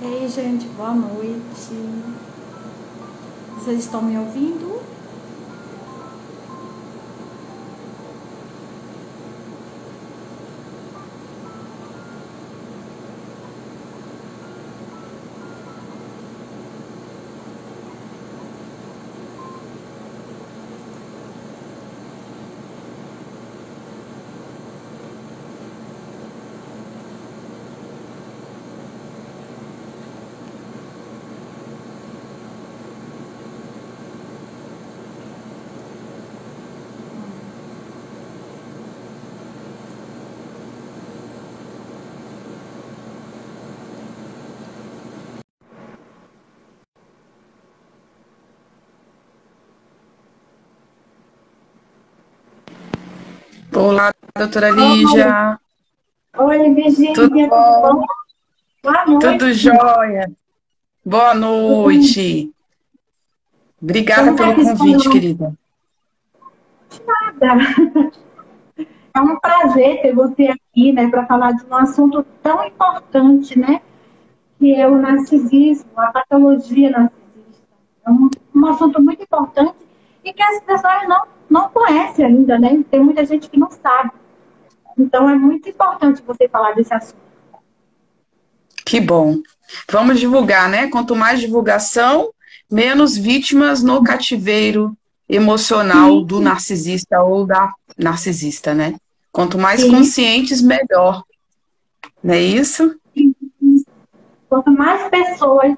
Ei, gente, boa noite. Vocês estão me ouvindo? Olá, doutora Lígia. Oi, Virgínia, Tudo tudo bom? bom? Boa noite. Tudo jóia. Boa noite. Você Obrigada não está pelo aqui convite, escondendo querida. nada. É um prazer ter você aqui, né, para falar de um assunto tão importante, né, que é o narcisismo, a patologia narcisista. É um assunto muito importante e que as pessoas não conhecem ainda, né? Tem muita gente que não sabe. Então, é muito importante você falar desse assunto. Que bom. Vamos divulgar, né? Quanto mais divulgação, menos vítimas no cativeiro emocional Sim, do narcisista ou da narcisista, né? Quanto mais sim. conscientes, melhor. Não é isso? Quanto mais pessoas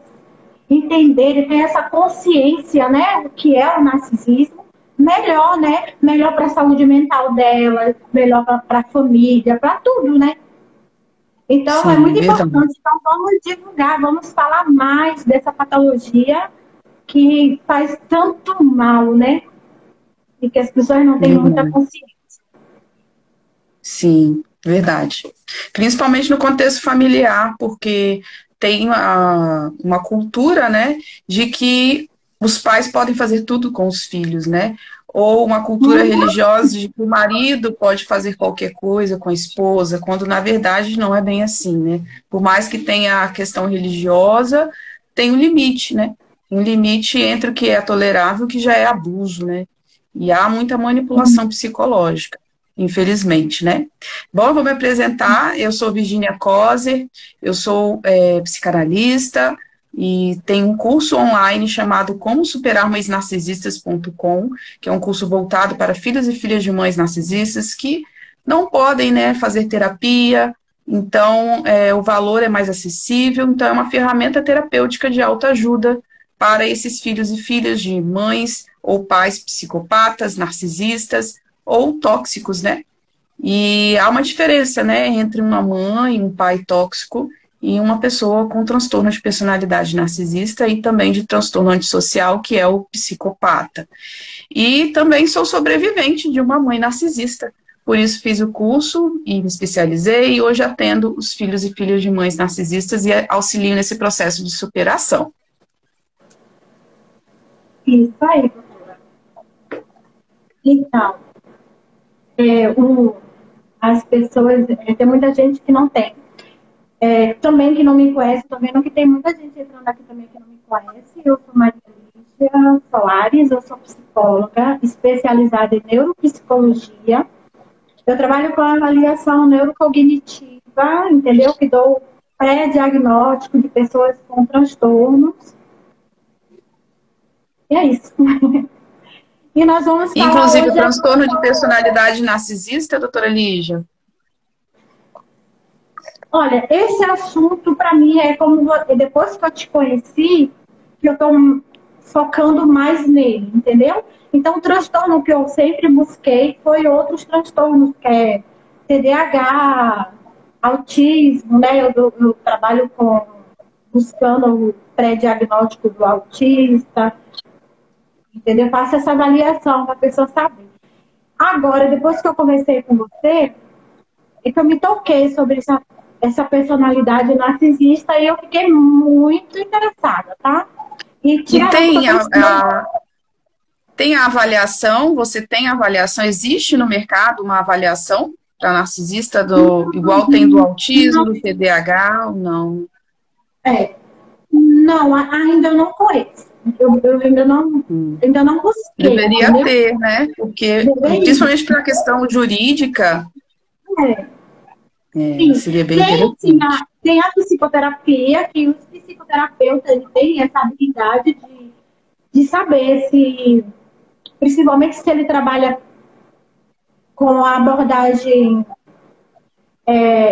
entenderem, ter essa consciência, né, do que é o narcisismo, melhor, né? Melhor para a saúde mental dela, melhor para a família, para tudo, né? Então é Sim, muito verdade. importante. Então vamos divulgar, vamos falar mais dessa patologia que faz tanto mal, né? E que as pessoas não têm muita Verdade. consciência. Sim, verdade. Principalmente no contexto familiar, porque tem uma cultura, né, de que os pais podem fazer tudo com os filhos, né? Ou uma cultura Uhum. religiosa de que o marido pode fazer qualquer coisa com a esposa, quando na verdade não é bem assim, né? Por mais que tenha a questão religiosa, tem um limite, né? Um limite entre o que é tolerável e o que já é abuso, né? E há muita manipulação psicológica, infelizmente, né? Bom, eu vou me apresentar. Eu sou Virginia Kozer, eu sou psicanalista e tenho um curso online chamado Como Superar Mães Narcisistas.com, que é um curso voltado para filhos e filhas de mães narcisistas que não podem, né, fazer terapia. Então, o valor é mais acessível. Então, é uma ferramenta terapêutica de autoajuda para esses filhos e filhas de mães ou pais psicopatas, narcisistas ou tóxicos, né? E há uma diferença, né, entre uma mãe, um pai tóxico e uma pessoa com transtorno de personalidade narcisista e também de transtorno antissocial, que é o psicopata. E também sou sobrevivente de uma mãe narcisista. Por isso fiz o curso e me especializei e hoje atendo os filhos e filhas de mães narcisistas e auxilio nesse processo de superação. Isso aí, doutora. Então, as pessoas, tem muita gente que não tem. Também que não me conhece, tô vendo que tem muita gente entrando aqui também que não me conhece. Eu sou Maria Lígia Solares, eu sou psicóloga, especializada em neuropsicologia. Eu trabalho com avaliação neurocognitiva, entendeu? Que dou pré-diagnóstico de pessoas com transtornos. E é isso. E nós vamos falar Inclusive o hoje. transtorno de personalidade narcisista, doutora Lígia. Olha, esse assunto para mim é como depois que eu te conheci, que eu estou focando mais nele, entendeu? Então, o transtorno que eu sempre busquei foi outros transtornos, que é TDAH, autismo, né? Eu trabalho buscando o pré-diagnóstico do autista, entendeu? Eu faço essa avaliação para a pessoa saber. Agora, depois que eu conversei com você, é que eu me toquei sobre essa personalidade narcisista e eu fiquei muito interessada, tá? E E tinha época que eu estudei. tem a avaliação, você tem a avaliação, existe no mercado uma avaliação para narcisista igual tem do autismo, do TDAH ou não? Não, ainda eu não conheço. Eu ainda não busquei. Deveria entendeu? ter, né? Porque, Deveria. principalmente para a questão jurídica, Sim. seria bem Tem, sim, interessante. tem a psicoterapia, que os psicoterapeutas eles têm essa habilidade de saber se, principalmente se ele trabalha com a abordagem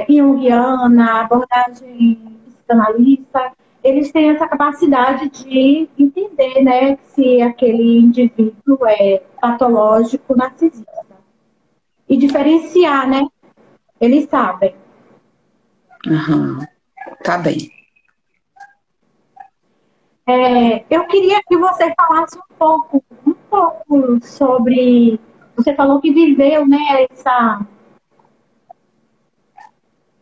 junguiana, abordagem psicanalista, eles têm essa capacidade de entender, né, se aquele indivíduo é patológico narcisista. E diferenciar, né? Eles sabem. Uhum. Tá bem. Eu queria que você falasse um pouco sobre. Você falou que viveu, né,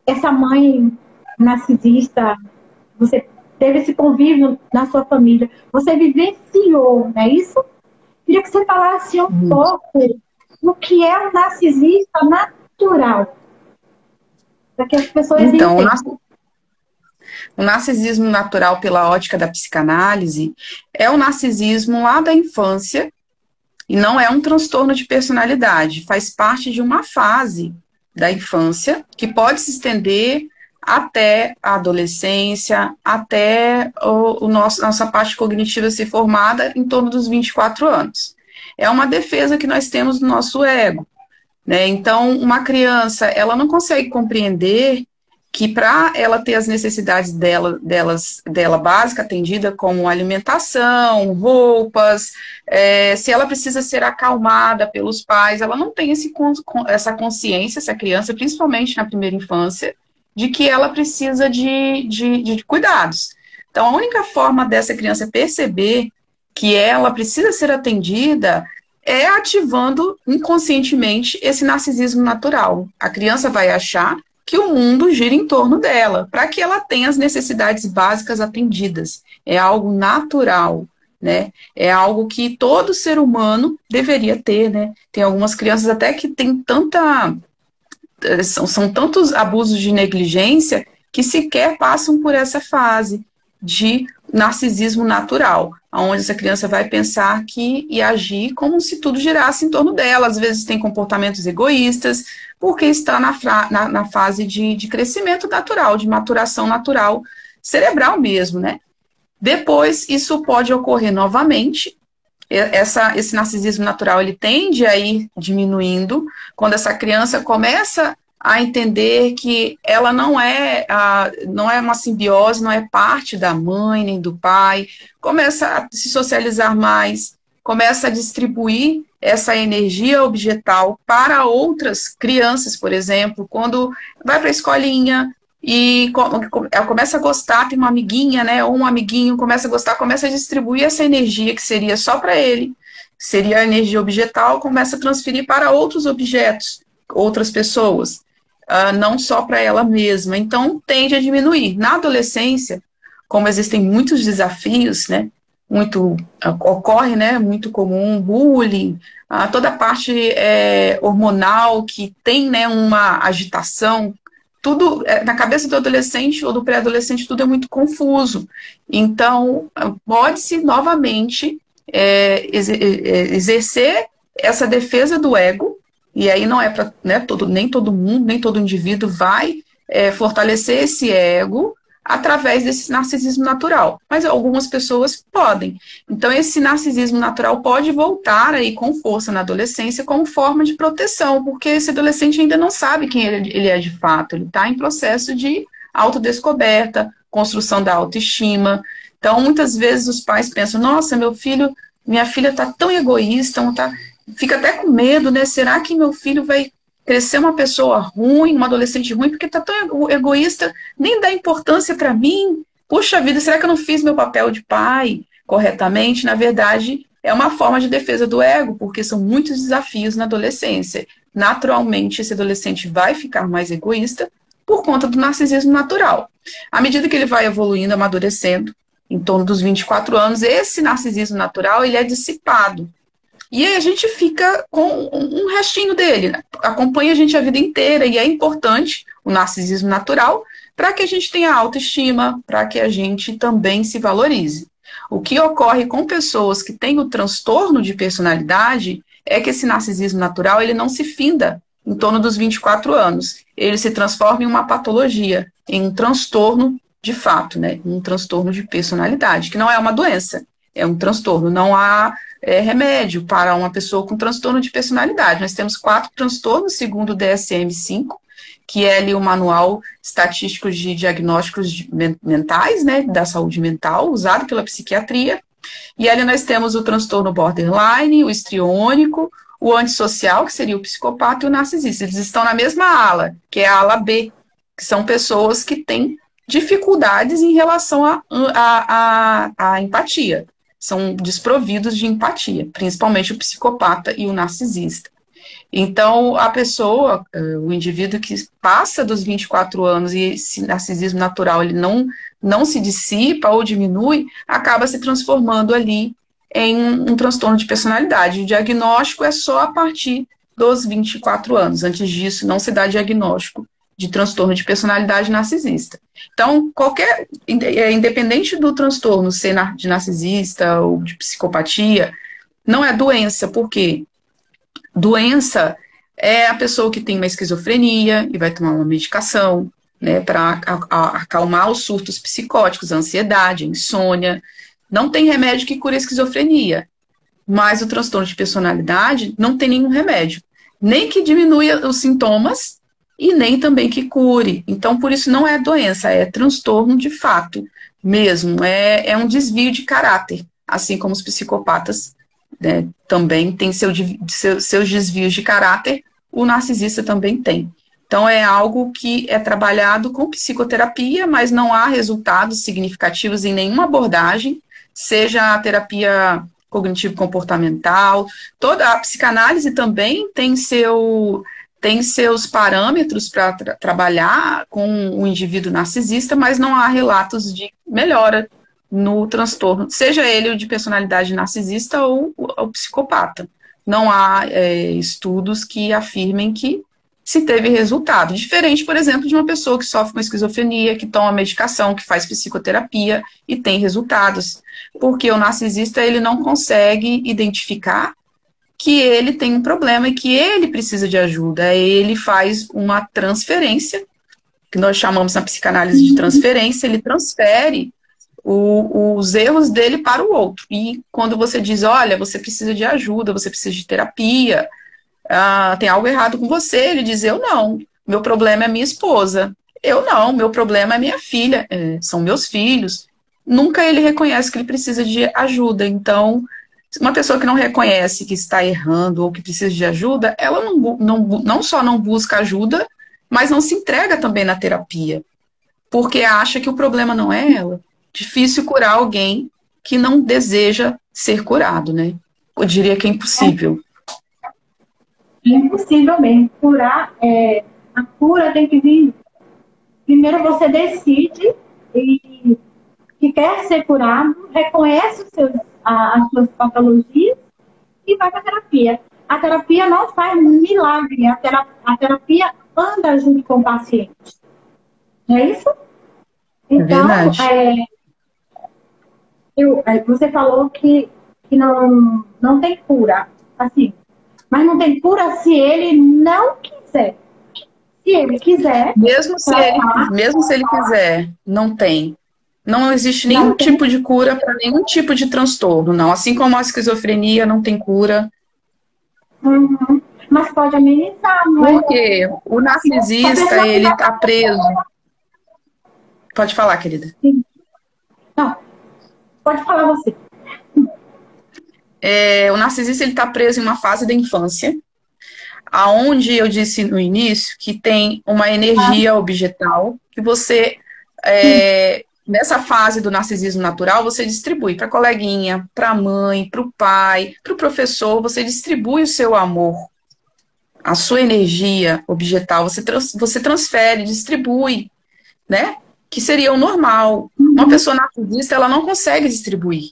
essa mãe narcisista. Você teve esse convívio na sua família. Você vivenciou, não é isso? Queria que você falasse um pouco o que é um narcisista natural, para que as pessoas Então, entendam. o narcisismo natural, pela ótica da psicanálise, é o narcisismo lá da infância e não é um transtorno de personalidade, faz parte de uma fase da infância que pode se estender até a adolescência, até nossa parte cognitiva ser formada em torno dos 24 anos. É uma defesa que nós temos do nosso ego, né? Então, uma criança, ela não consegue compreender que para ela ter as necessidades dela básica atendida, como alimentação, roupas, se ela precisa ser acalmada pelos pais, ela não tem essa consciência, essa criança, principalmente na primeira infância, de que ela precisa de cuidados. Então, a única forma dessa criança perceber que ela precisa ser atendida é ativando inconscientemente esse narcisismo natural. A criança vai achar que o mundo gira em torno dela, para que ela tenha as necessidades básicas atendidas. É algo natural, né? É algo que todo ser humano deveria ter, né? Tem algumas crianças até que têm são tantos abusos de negligência que sequer passam por essa fase de narcisismo natural, onde essa criança vai pensar e agir como se tudo girasse em torno dela. Às vezes tem comportamentos egoístas, porque está na fase de crescimento natural, de maturação natural cerebral mesmo, né? Depois, isso pode ocorrer novamente. Esse narcisismo natural, ele tende a ir diminuindo quando essa criança começa a entender que ela não é uma simbiose, não é parte da mãe nem do pai, começa a se socializar mais, começa a distribuir essa energia objetal para outras crianças, por exemplo, quando vai para a escolinha e ela começa a gostar, tem uma amiguinha, né, ou um amiguinho, começa a gostar, começa a distribuir essa energia que seria só para ele, seria a energia objetal, começa a transferir para outros objetos, outras pessoas, não só para ela mesma. Então, tende a diminuir. Na adolescência, como existem muitos desafios, né, ocorre, né, muito comum, bullying, toda a parte hormonal que tem, né, uma agitação, tudo, na cabeça do adolescente ou do pré-adolescente, tudo é muito confuso. Então, pode-se novamente exercer essa defesa do ego, e aí não é para, né, nem todo mundo, nem todo indivíduo vai fortalecer esse ego através desse narcisismo natural, mas algumas pessoas podem. Então, esse narcisismo natural pode voltar aí com força na adolescência como forma de proteção, porque esse adolescente ainda não sabe quem ele é de fato, ele está em processo de autodescoberta, construção da autoestima. Então, muitas vezes os pais pensam, nossa, minha filha está tão egoísta, fica até com medo, né? Será que meu filho vai crescer uma pessoa ruim, uma adolescente ruim, porque está tão egoísta, nem dá importância para mim? Puxa vida, será que eu não fiz meu papel de pai corretamente? Na verdade, é uma forma de defesa do ego, porque são muitos desafios na adolescência. Naturalmente, esse adolescente vai ficar mais egoísta por conta do narcisismo natural. À medida que ele vai evoluindo, amadurecendo, em torno dos 24 anos, esse narcisismo natural ele é dissipado. E aí a gente fica com um restinho dele, né? Acompanha a gente a vida inteira, e é importante o narcisismo natural para que a gente tenha autoestima, para que a gente também se valorize. O que ocorre com pessoas que têm o transtorno de personalidade é que esse narcisismo natural ele não se finda em torno dos 24 anos. Ele se transforma em uma patologia, em um transtorno de fato, né? Um transtorno de personalidade, que não é uma doença, é um transtorno. Não há remédio para uma pessoa com transtorno de personalidade. Nós temos 4 transtornos, segundo o DSM-5, que é ali o Manual Estatístico de Diagnósticos Mentais, né, da saúde mental, usado pela psiquiatria. E ali nós temos o transtorno borderline, o histriônico, o antissocial, que seria o psicopata, e o narcisista. Eles estão na mesma ala, que é a ala B, que são pessoas que têm dificuldades em relação à empatia. São desprovidos de empatia, principalmente o psicopata e o narcisista. Então, a pessoa, o indivíduo que passa dos 24 anos e esse narcisismo natural ele não se dissipa ou diminui, acaba se transformando ali em um transtorno de personalidade. O diagnóstico é só a partir dos 24 anos. Antes disso, não se dá diagnóstico de transtorno de personalidade narcisista. Então, independente do transtorno ser de narcisista ou de psicopatia, não é doença, por quê? Doença é a pessoa que tem uma esquizofrenia e vai tomar uma medicação, né, para acalmar os surtos psicóticos, a ansiedade, a insônia. Não tem remédio que cure a esquizofrenia, mas o transtorno de personalidade não tem nenhum remédio, nem que diminua os sintomas e nem também que cure. Então, por isso não é doença, é transtorno de fato mesmo, é um desvio de caráter, assim como os psicopatas, né, também tem seus desvios de caráter, o narcisista também tem. Então, é algo que é trabalhado com psicoterapia, mas não há resultados significativos em nenhuma abordagem, seja a terapia cognitivo-comportamental, toda a psicanálise também tem seus parâmetros para trabalhar com o indivíduo narcisista, mas não há relatos de melhora no transtorno, seja ele o de personalidade narcisista ou o psicopata. Não há estudos que afirmem que se teve resultado. Diferente, por exemplo, de uma pessoa que sofre com esquizofrenia, que toma medicação, que faz psicoterapia e tem resultados. Porque o narcisista ele não consegue identificar que ele tem um problema e que ele precisa de ajuda. Ele faz uma transferência, que nós chamamos na psicanálise de transferência, ele transfere os erros dele para o outro. E quando você diz, olha, você precisa de ajuda, você precisa de terapia, tem algo errado com você, ele diz, eu não, meu problema é minha esposa, eu não, meu problema é minha filha, são meus filhos. Nunca ele reconhece que ele precisa de ajuda. Então, uma pessoa que não reconhece que está errando ou que precisa de ajuda, ela não só não busca ajuda, mas não se entrega também na terapia, porque acha que o problema não é ela. Difícil curar alguém que não deseja ser curado, né? Eu diria que é impossível. É impossível mesmo. Curar, a cura tem que vir. Primeiro você decide que quer ser curado, reconhece as suas patologias e vai para a terapia. A terapia não faz milagre, a terapia anda junto com o paciente. Não é isso? Então, você falou que não tem cura, assim, mas não tem cura se ele não quiser. Se ele quiser... Mesmo se ele quiser, não tem. Não existe nenhum tipo de cura para nenhum tipo de transtorno, não. Assim como a esquizofrenia não tem cura. Uhum. Mas pode amenizar, não é? Porque o narcisista, ele está preso. Pode falar, querida. Sim. Não, pode falar você. O narcisista ele está preso em uma fase da infância, aonde eu disse no início que tem uma energia objetal que você, nessa fase do narcisismo natural, você distribui para a coleguinha, para a mãe, para o pai, para o professor, você distribui o seu amor, a sua energia objetal, você transfere, distribui, né? Que seria o normal. Uma pessoa narcisista, ela não consegue distribuir.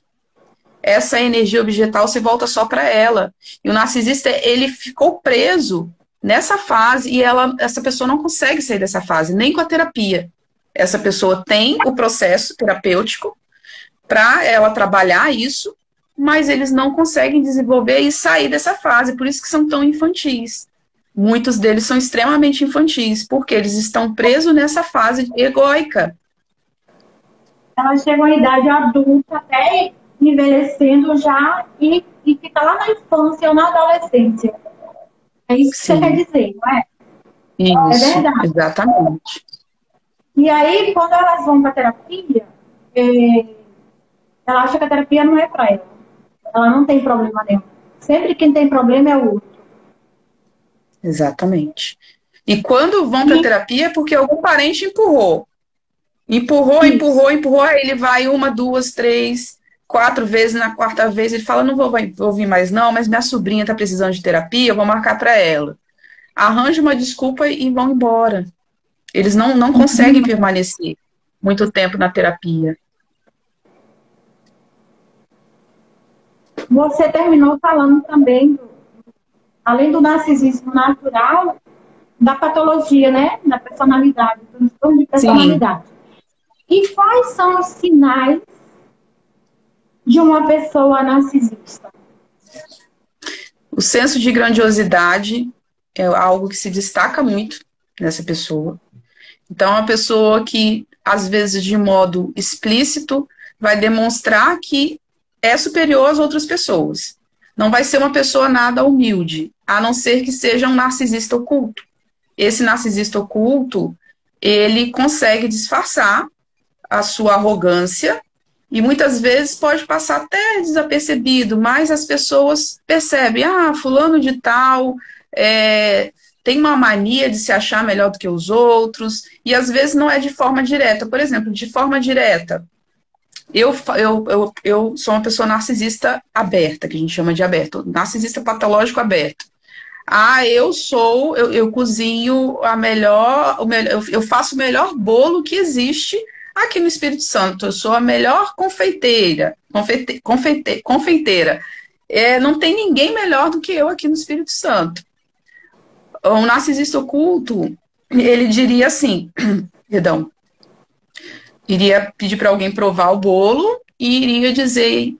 Essa energia objetal se volta só para ela. E o narcisista, ele ficou preso nessa fase e essa pessoa não consegue sair dessa fase, nem com a terapia. Essa pessoa tem o processo terapêutico para ela trabalhar isso, mas eles não conseguem desenvolver e sair dessa fase, por isso que são tão infantis. Muitos deles são extremamente infantis, porque eles estão presos nessa fase egóica. Elas chegam à idade adulta, até envelhecendo já, e fica lá na infância ou na adolescência. É isso que Sim. você quer dizer, não é? Isso, É verdade. exatamente. E aí, quando elas vão para a terapia, ela acha que a terapia não é para ela. Ela não tem problema nenhum. Sempre quem tem problema é o outro. Exatamente. E quando vão para a terapia é porque algum parente empurrou. Empurrou, aí ele vai 1, 2, 3, 4 vezes, na quarta vez ele fala, não vou vir mais não, mas minha sobrinha está precisando de terapia, eu vou marcar para ela. Arranja uma desculpa e vão embora. Eles não conseguem permanecer muito tempo na terapia. Você terminou falando também, além do narcisismo natural, da patologia, né? Da personalidade, do transtorno de personalidade. Sim. E quais são os sinais de uma pessoa narcisista? O senso de grandiosidade é algo que se destaca muito nessa pessoa. Então, é uma pessoa que, às vezes, de modo explícito, vai demonstrar que é superior às outras pessoas. Não vai ser uma pessoa nada humilde, a não ser que seja um narcisista oculto. Esse narcisista oculto, ele consegue disfarçar a sua arrogância e muitas vezes pode passar até desapercebido, mas as pessoas percebem, fulano de tal tem uma mania de se achar melhor do que os outros, e às vezes não é de forma direta. Por exemplo, de forma direta, eu sou uma pessoa narcisista aberta, que a gente chama de aberto, narcisista patológico aberto. Eu cozinho eu faço o melhor bolo que existe aqui no Espírito Santo. Eu sou a melhor confeiteira. Não tem ninguém melhor do que eu aqui no Espírito Santo. Um narcisista oculto, ele diria assim, perdão, iria pedir para alguém provar o bolo e iria dizer,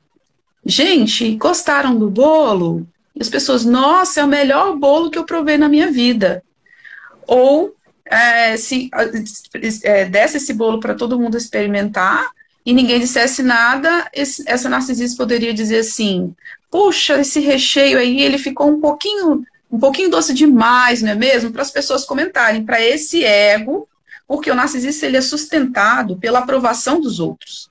gente, gostaram do bolo? E as pessoas, nossa, é o melhor bolo que eu provei na minha vida. Ou se desse esse bolo para todo mundo experimentar e ninguém dissesse nada, essa narcisista poderia dizer assim, puxa, esse recheio aí, ele ficou um pouquinho doce demais, não é mesmo? Para as pessoas comentarem, para esse ego, porque o narcisista ele é sustentado pela aprovação dos outros.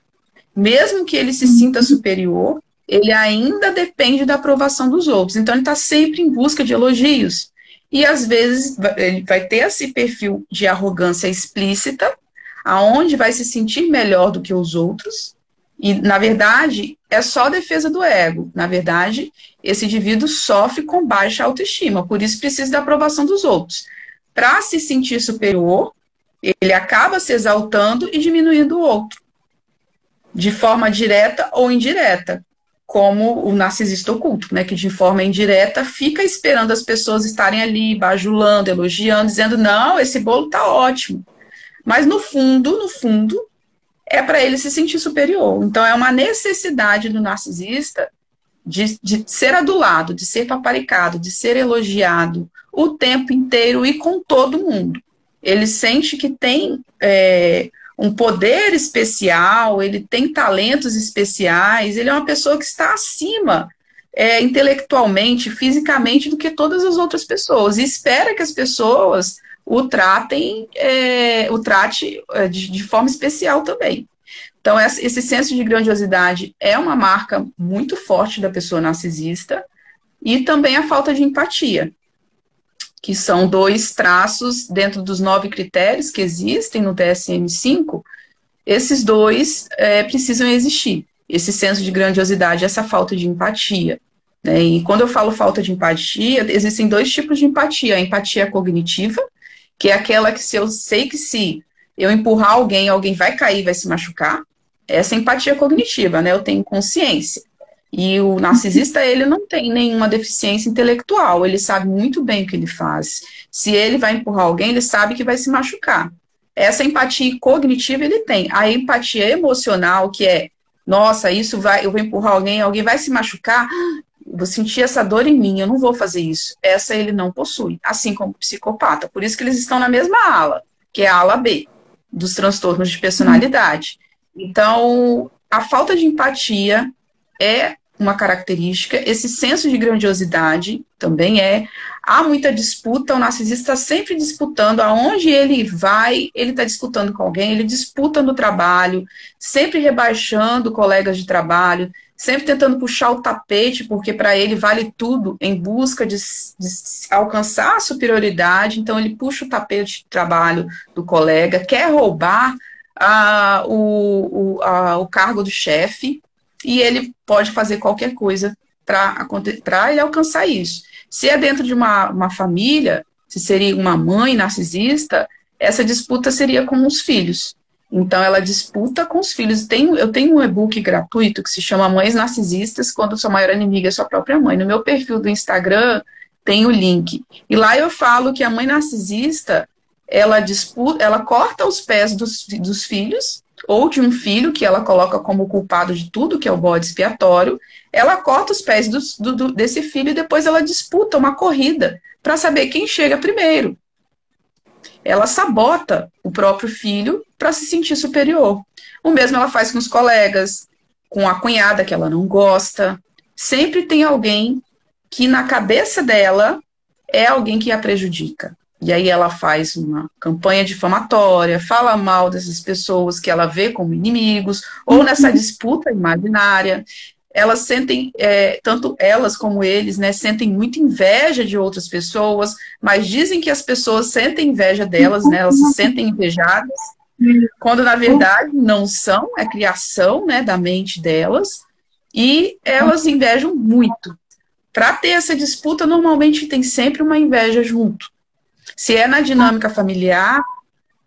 Mesmo que ele se sinta superior, ele ainda depende da aprovação dos outros. Então, ele está sempre em busca de elogios. E, às vezes, ele vai ter esse perfil de arrogância explícita, aonde vai se sentir melhor do que os outros. E, na verdade, é só defesa do ego. Na verdade, esse indivíduo sofre com baixa autoestima, por isso precisa da aprovação dos outros. Para se sentir superior, ele acaba se exaltando e diminuindo o outro, de forma direta ou indireta, como o narcisista oculto, né, que de forma indireta fica esperando as pessoas estarem ali, bajulando, elogiando, dizendo, não, esse bolo está ótimo. Mas no fundo, é para ele se sentir superior. Então, é uma necessidade do narcisista de ser adulado, de ser paparicado, de ser elogiado o tempo inteiro e com todo mundo. Ele sente que tem um poder especial, ele tem talentos especiais, ele é uma pessoa que está acima intelectualmente, fisicamente, do que todas as outras pessoas. E espera que as pessoas o trate de forma especial também. Então, esse senso de grandiosidade é uma marca muito forte da pessoa narcisista, e também a falta de empatia, que são 2 traços dentro dos 9 critérios que existem no DSM-5, esses 2 precisam existir, esse senso de grandiosidade, essa falta de empatia. Né? E quando eu falo falta de empatia, existem 2 tipos de empatia, a empatia cognitiva, que é aquela que se eu sei que se eu empurrar alguém vai cair, vai se machucar, essa é empatia cognitiva, né? Eu tenho consciência. E o narcisista, ele não tem nenhuma deficiência intelectual, ele sabe muito bem o que ele faz. Se ele vai empurrar alguém, ele sabe que vai se machucar. Essa empatia cognitiva ele tem. A empatia emocional, que é, nossa, isso vai, eu vou empurrar alguém, alguém vai se machucar, eu vou sentir essa dor em mim, eu não vou fazer isso. Essa ele não possui, assim como o psicopata. Por isso que eles estão na mesma ala, que é a ala B, dos transtornos de personalidade. Então, a falta de empatia é uma característica, esse senso de grandiosidade também é. Há muita disputa, o narcisista está sempre disputando, aonde ele vai, ele está disputando com alguém, ele disputa no trabalho, sempre rebaixando colegas de trabalho, sempre tentando puxar o tapete, porque para ele vale tudo, em busca de alcançar a superioridade, então ele puxa o tapete de trabalho do colega, quer roubar o cargo do chefe, e ele pode fazer qualquer coisa para ele alcançar isso. Se é dentro de uma família, se seria uma mãe narcisista, essa disputa seria com os filhos. Então, ela disputa com os filhos. Eu tenho um e-book gratuito que se chama Mães Narcisistas, quando sua maior inimiga é sua própria mãe. No meu perfil do Instagram tem o link. E lá eu falo que a mãe narcisista, ela corta os pés dos filhos, ou de um filho que ela coloca como culpado de tudo, que é o bode expiatório, ela corta os pés desse filho e depois ela disputa uma corrida para saber quem chega primeiro. Ela sabota o próprio filho para se sentir superior. O mesmo ela faz com os colegas, com a cunhada que ela não gosta. Sempre tem alguém que na cabeça dela é alguém que a prejudica. E aí ela faz uma campanha difamatória, fala mal dessas pessoas que ela vê como inimigos, ou nessa disputa imaginária. Elas sentem, tanto elas como eles, né, sentem muita inveja de outras pessoas, mas dizem que as pessoas sentem inveja delas, né, elas se sentem invejadas, quando na verdade não são, é criação, né, da mente delas, e elas invejam muito. Para ter essa disputa, normalmente tem sempre uma inveja junto. Se é na dinâmica familiar,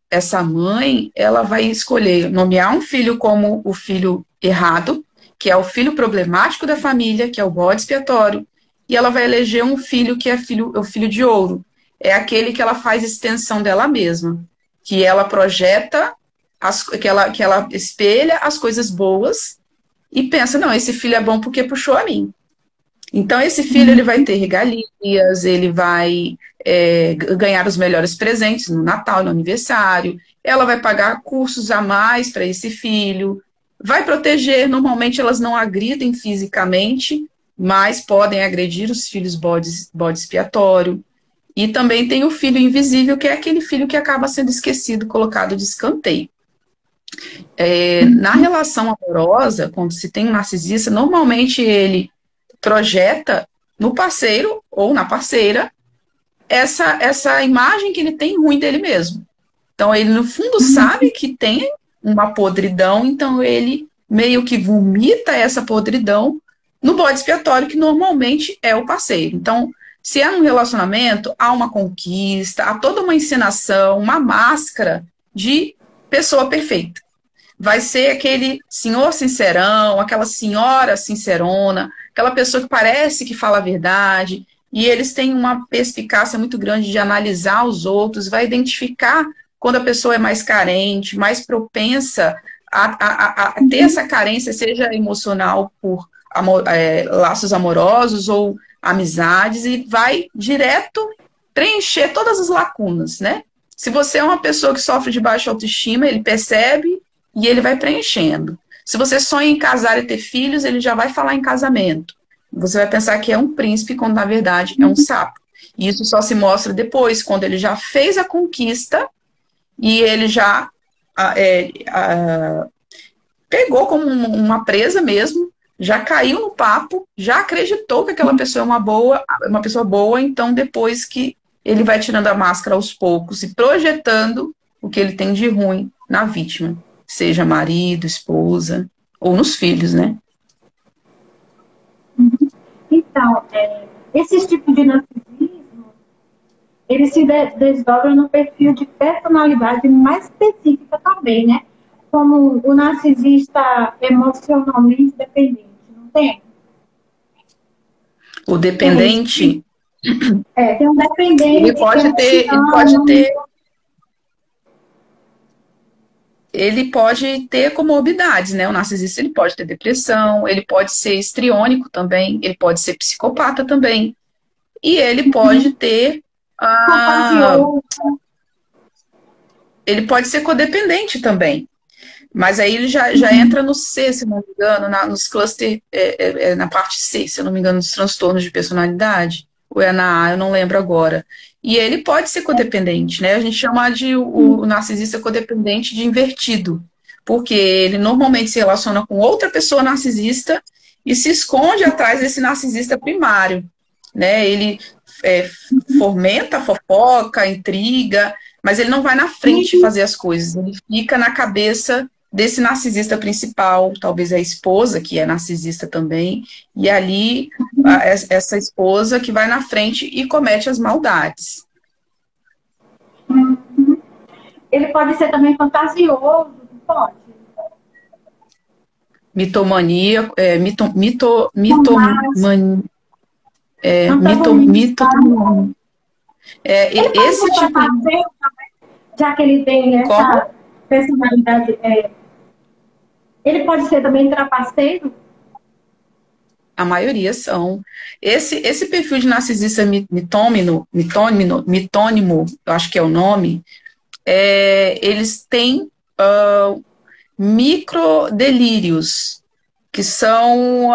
essa mãe, ela vai escolher nomear um filho como o filho errado, que é o filho problemático da família, que é o bode expiatório, e ela vai eleger um filho que é o filho de ouro. É aquele que ela faz extensão dela mesma, que ela projeta, que ela espelha as coisas boas e pensa, não, esse filho é bom porque puxou a mim. Então, esse filho ele vai ter regalias, ele vai ganhar os melhores presentes no Natal, no aniversário, ela vai pagar cursos a mais para esse filho, vai proteger, normalmente elas não agridem fisicamente, mas podem agredir os filhos bode expiatório. E também tem o filho invisível, que é aquele filho que acaba sendo esquecido, colocado de escanteio. Na relação amorosa, quando se tem um narcisista, normalmente ele projeta no parceiro ou na parceira essa imagem que ele tem ruim dele mesmo. Então, ele, no fundo, sabe que tem uma podridão, então ele meio que vomita essa podridão no bode expiatório, que normalmente é o parceiro. Então, se é um relacionamento, há uma conquista, há toda uma encenação, uma máscara de pessoa perfeita. Vai ser aquele senhor sincerão, aquela senhora sincerona, aquela pessoa que parece que fala a verdade, e eles têm uma perspicácia muito grande de analisar os outros, vai identificar quando a pessoa é mais carente, mais propensa a ter essa carência, seja emocional por laços amorosos ou amizades, e vai direto preencher todas as lacunas, né? Se você é uma pessoa que sofre de baixa autoestima, ele percebe e ele vai preenchendo. Se você sonha em casar e ter filhos, ele já vai falar em casamento. Você vai pensar que é um príncipe, quando na verdade é um sapo. E isso só se mostra depois, quando ele já fez a conquista e ele já pegou como uma presa mesmo, já caiu no papo, já acreditou que aquela pessoa é uma pessoa boa, então depois que ele vai tirando a máscara aos poucos e projetando o que ele tem de ruim na vítima, seja marido, esposa, ou nos filhos, né? Então, esse tipo de narcisismo, ele se desdobra no perfil de personalidade mais específica também, né? Como o narcisista emocionalmente dependente, não tem? O dependente... tem um dependente... Ele pode ter... ele pode ter comorbidades, né? O narcisista, ele pode ter depressão, ele pode ser histriônico também, ele pode ser psicopata também, e ele pode ter... ele pode ser codependente também. Mas aí ele já entra no C, se não me engano, nos cluster, na parte C, se eu não me engano, dos transtornos de personalidade, ou é na A, eu não lembro agora. E ele pode ser codependente, né? A gente chama o narcisista codependente de invertido, porque ele normalmente se relaciona com outra pessoa narcisista e se esconde atrás desse narcisista primário, né? Ele fomenta, fofoca, intriga, mas ele não vai na frente fazer as coisas, ele fica na cabeça desse narcisista principal, talvez a esposa, que é narcisista também, e ali essa esposa que vai na frente e comete as maldades. Ele pode ser também fantasioso, pode? Mitomania, esse tipo de... Já que ele tem essa personalidade... Ele pode ser também trapaceiro? A maioria são. Esse perfil de narcisista mitônimo, eu acho que é o nome, eles têm microdelírios, que são...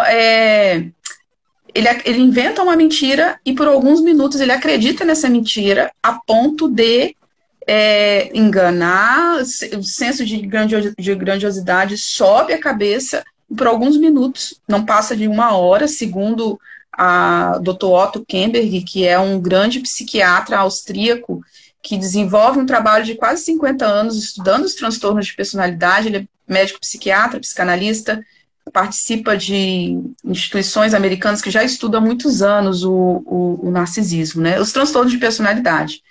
Ele inventa uma mentira e por alguns minutos ele acredita nessa mentira a ponto de enganar, o senso de grandiosidade sobe a cabeça e por alguns minutos, não passa de 1 hora, segundo a Dr. Otto Kemberg, que é um grande psiquiatra austríaco que desenvolve um trabalho de quase 50 anos estudando os transtornos de personalidade. Ele é médico psiquiatra, psicanalista, participa de instituições americanas que já estudam há muitos anos o narcisismo, né? Os transtornos de personalidade.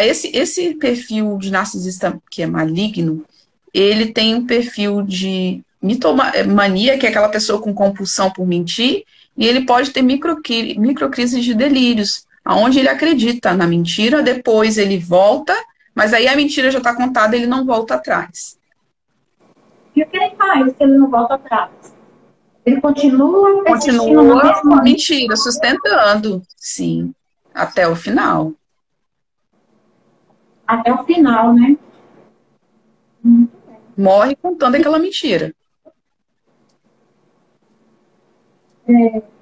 Esse perfil de narcisista que é maligno, ele tem um perfil de mitomania, que é aquela pessoa com compulsão por mentir, e ele pode ter microcrises de delírios, onde ele acredita na mentira, depois ele volta, mas aí a mentira já está contada, ele não volta atrás. E o que ele faz se ele não volta atrás? Ele continua com a mentira, sustentando, sim, até o final. Até o final, né? Morre contando aquela mentira.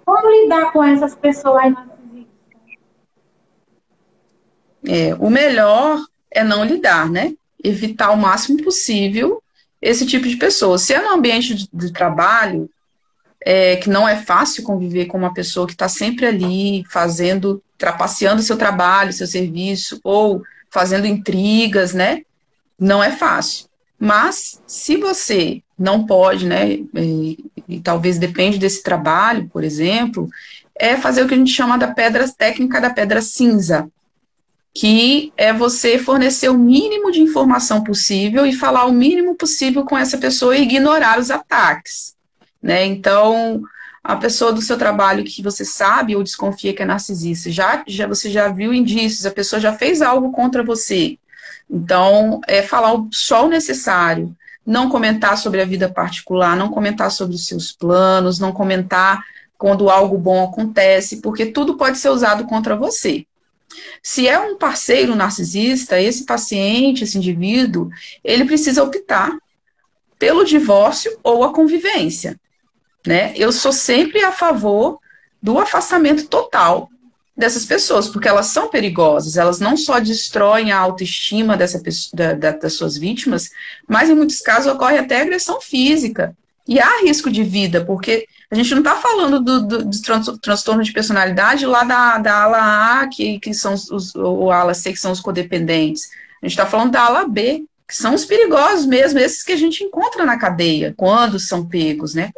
Como lidar com essas pessoas narcisistas? O melhor é não lidar, né? Evitar o máximo possível esse tipo de pessoa. Se é no ambiente de trabalho, que não é fácil conviver com uma pessoa que está sempre ali trapaceando seu trabalho, seu serviço, ou fazendo intrigas, né? Não é fácil. Mas, se você não pode, né? E talvez depende desse trabalho, por exemplo, é fazer o que a gente chama da técnica da pedra cinza, que é você fornecer o mínimo de informação possível e falar o mínimo possível com essa pessoa e ignorar os ataques, né? Então, a pessoa do seu trabalho que você sabe ou desconfia que é narcisista, você já viu indícios, a pessoa já fez algo contra você. Então, falar só o necessário, não comentar sobre a vida particular, não comentar sobre os seus planos, não comentar quando algo bom acontece, porque tudo pode ser usado contra você. Se é um parceiro narcisista, esse paciente, esse indivíduo, ele precisa optar pelo divórcio ou a convivência, né? Eu sou sempre a favor do afastamento total dessas pessoas, porque elas são perigosas, elas não só destroem a autoestima das suas vítimas, mas em muitos casos ocorre até agressão física, e há risco de vida, porque a gente não está falando do transtorno de personalidade lá da ala A, que são ou ala C, que são os codependentes, a gente está falando da ala B, que são os perigosos mesmo, esses que a gente encontra na cadeia, quando são pegos, né,